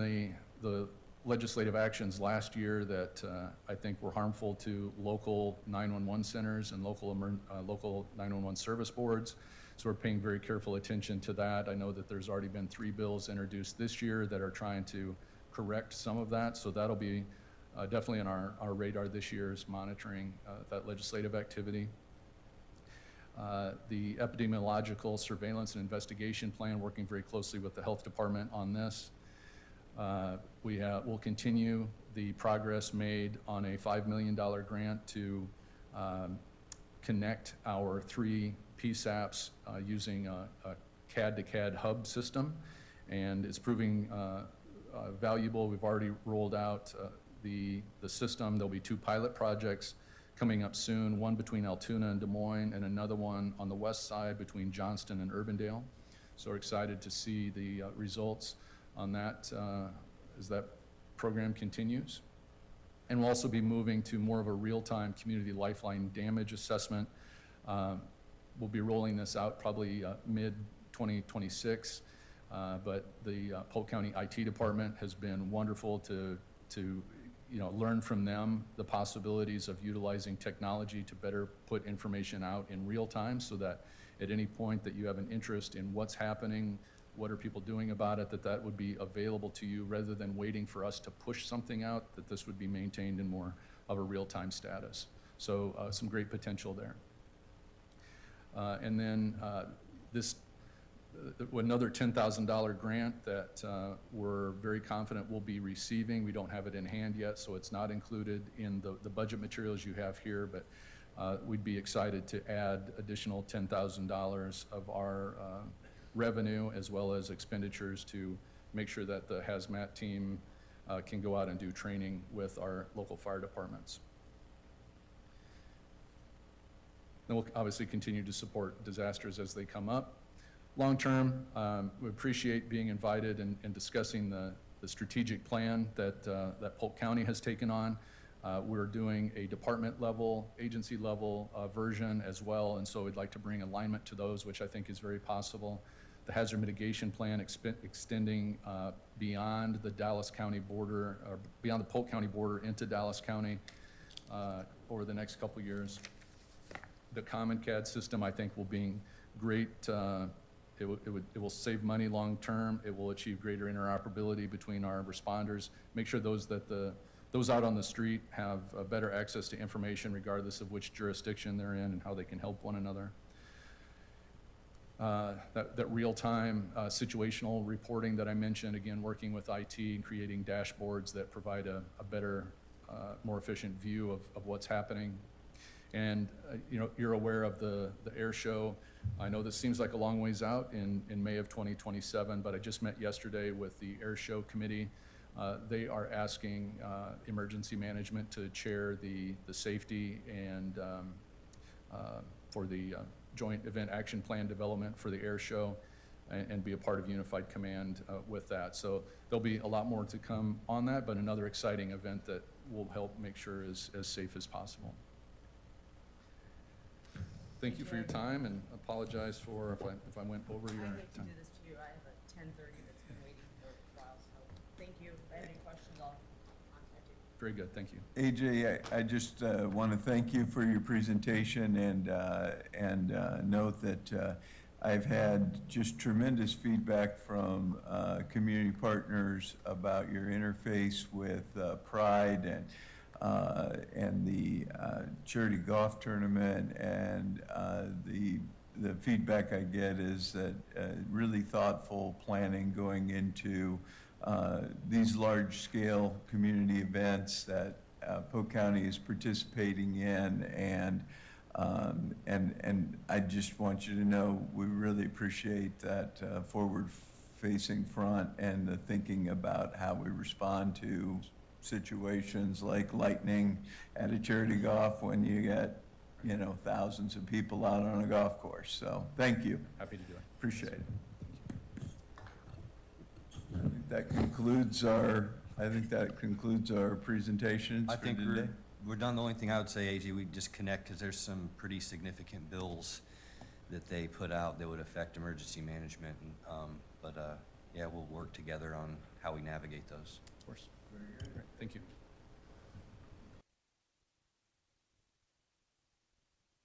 the legislative actions last year that I think were harmful to local 911 centers and local 911 service boards. So we're paying very careful attention to that. I know that there's already been 3 bills introduced this year that are trying to correct some of that. So that'll be definitely on our radar this year, is monitoring that legislative activity. The epidemiological surveillance and investigation plan, working very closely with the health department on this. We'll continue the progress made on a $5 million grant to connect our 3 PSAPs using a CAD-to-CAD hub system, and it's proving valuable. We've already rolled out the system. There'll be 2 pilot projects coming up soon, one between Altoona and Des Moines, and another one on the west side between Johnston and Urbandale. So we're excited to see the results on that as that program continues. And we'll also be moving to more of a real-time community lifeline damage assessment. We'll be rolling this out probably mid-2026, but the Polk County IT department has been wonderful to learn from them the possibilities of utilizing technology to better put information out in real time, so that at any point that you have an interest in what's happening, what are people doing about it, that would be available to you rather than waiting for us to push something out, that this would be maintained in more of a real-time status. So some great potential there. And then another $10,000 grant that we're very confident we'll be receiving. We don't have it in hand yet, so it's not included in the budget materials you have here, but we'd be excited to add additional $10,000 of our revenue as well as expenditures to make sure that the hazmat team can go out and do training with our local fire departments. Then we'll obviously continue to support disasters as they come up. Long term, we appreciate being invited and discussing the strategic plan that Polk County has taken on. We're doing a department level, agency level version as well, and so we'd like to bring alignment to those, which I think is very possible. The hazard mitigation plan extending beyond the Dallas County border, or beyond the Polk County border into Dallas County over the next couple years. The Common CAD system, I think, will be great. It will save money long-term. It will achieve greater interoperability between our responders, make sure those out on the street have better access to information regardless of which jurisdiction they're in and how they can help one another. That real-time situational reporting that I mentioned, again, working with IT and creating dashboards that provide a better, more efficient view of what's happening. And, you're aware of the air show. I know this seems like a long ways out in May of 2027, but I just met yesterday with the air show committee. They are asking emergency management to chair the safety and for the joint event action plan development for the air show and be a part of unified command with that. So there'll be a lot more to come on that, but another exciting event that will help make sure is as safe as possible. Thank you for your time, and apologize for if I went over your I hate to time. do this to you. I have a 10:30 that's been waiting for a while, so thank you. If I have any questions, I'll contact you. Very good, thank you. AJ, I just want to thank you for your presentation and note that I've had just tremendous feedback from community partners about your interface with Pride and the charity golf tournament, and the feedback I get is that really thoughtful planning going into these large-scale community events that Polk County is participating in, and I just want you to know we really appreciate that forward-facing front and the thinking about how we respond to situations like lightning at a charity golf when you get, thousands of people out on a golf course. So thank you. Happy to do it. Appreciate it. I think that concludes our presentations I for think today. we're done. The only thing I would say, AJ, we just connect, because there's some pretty significant bills that they put out that would affect emergency management, and, yeah, we'll work together on how we navigate those. Of course. Great, thank you.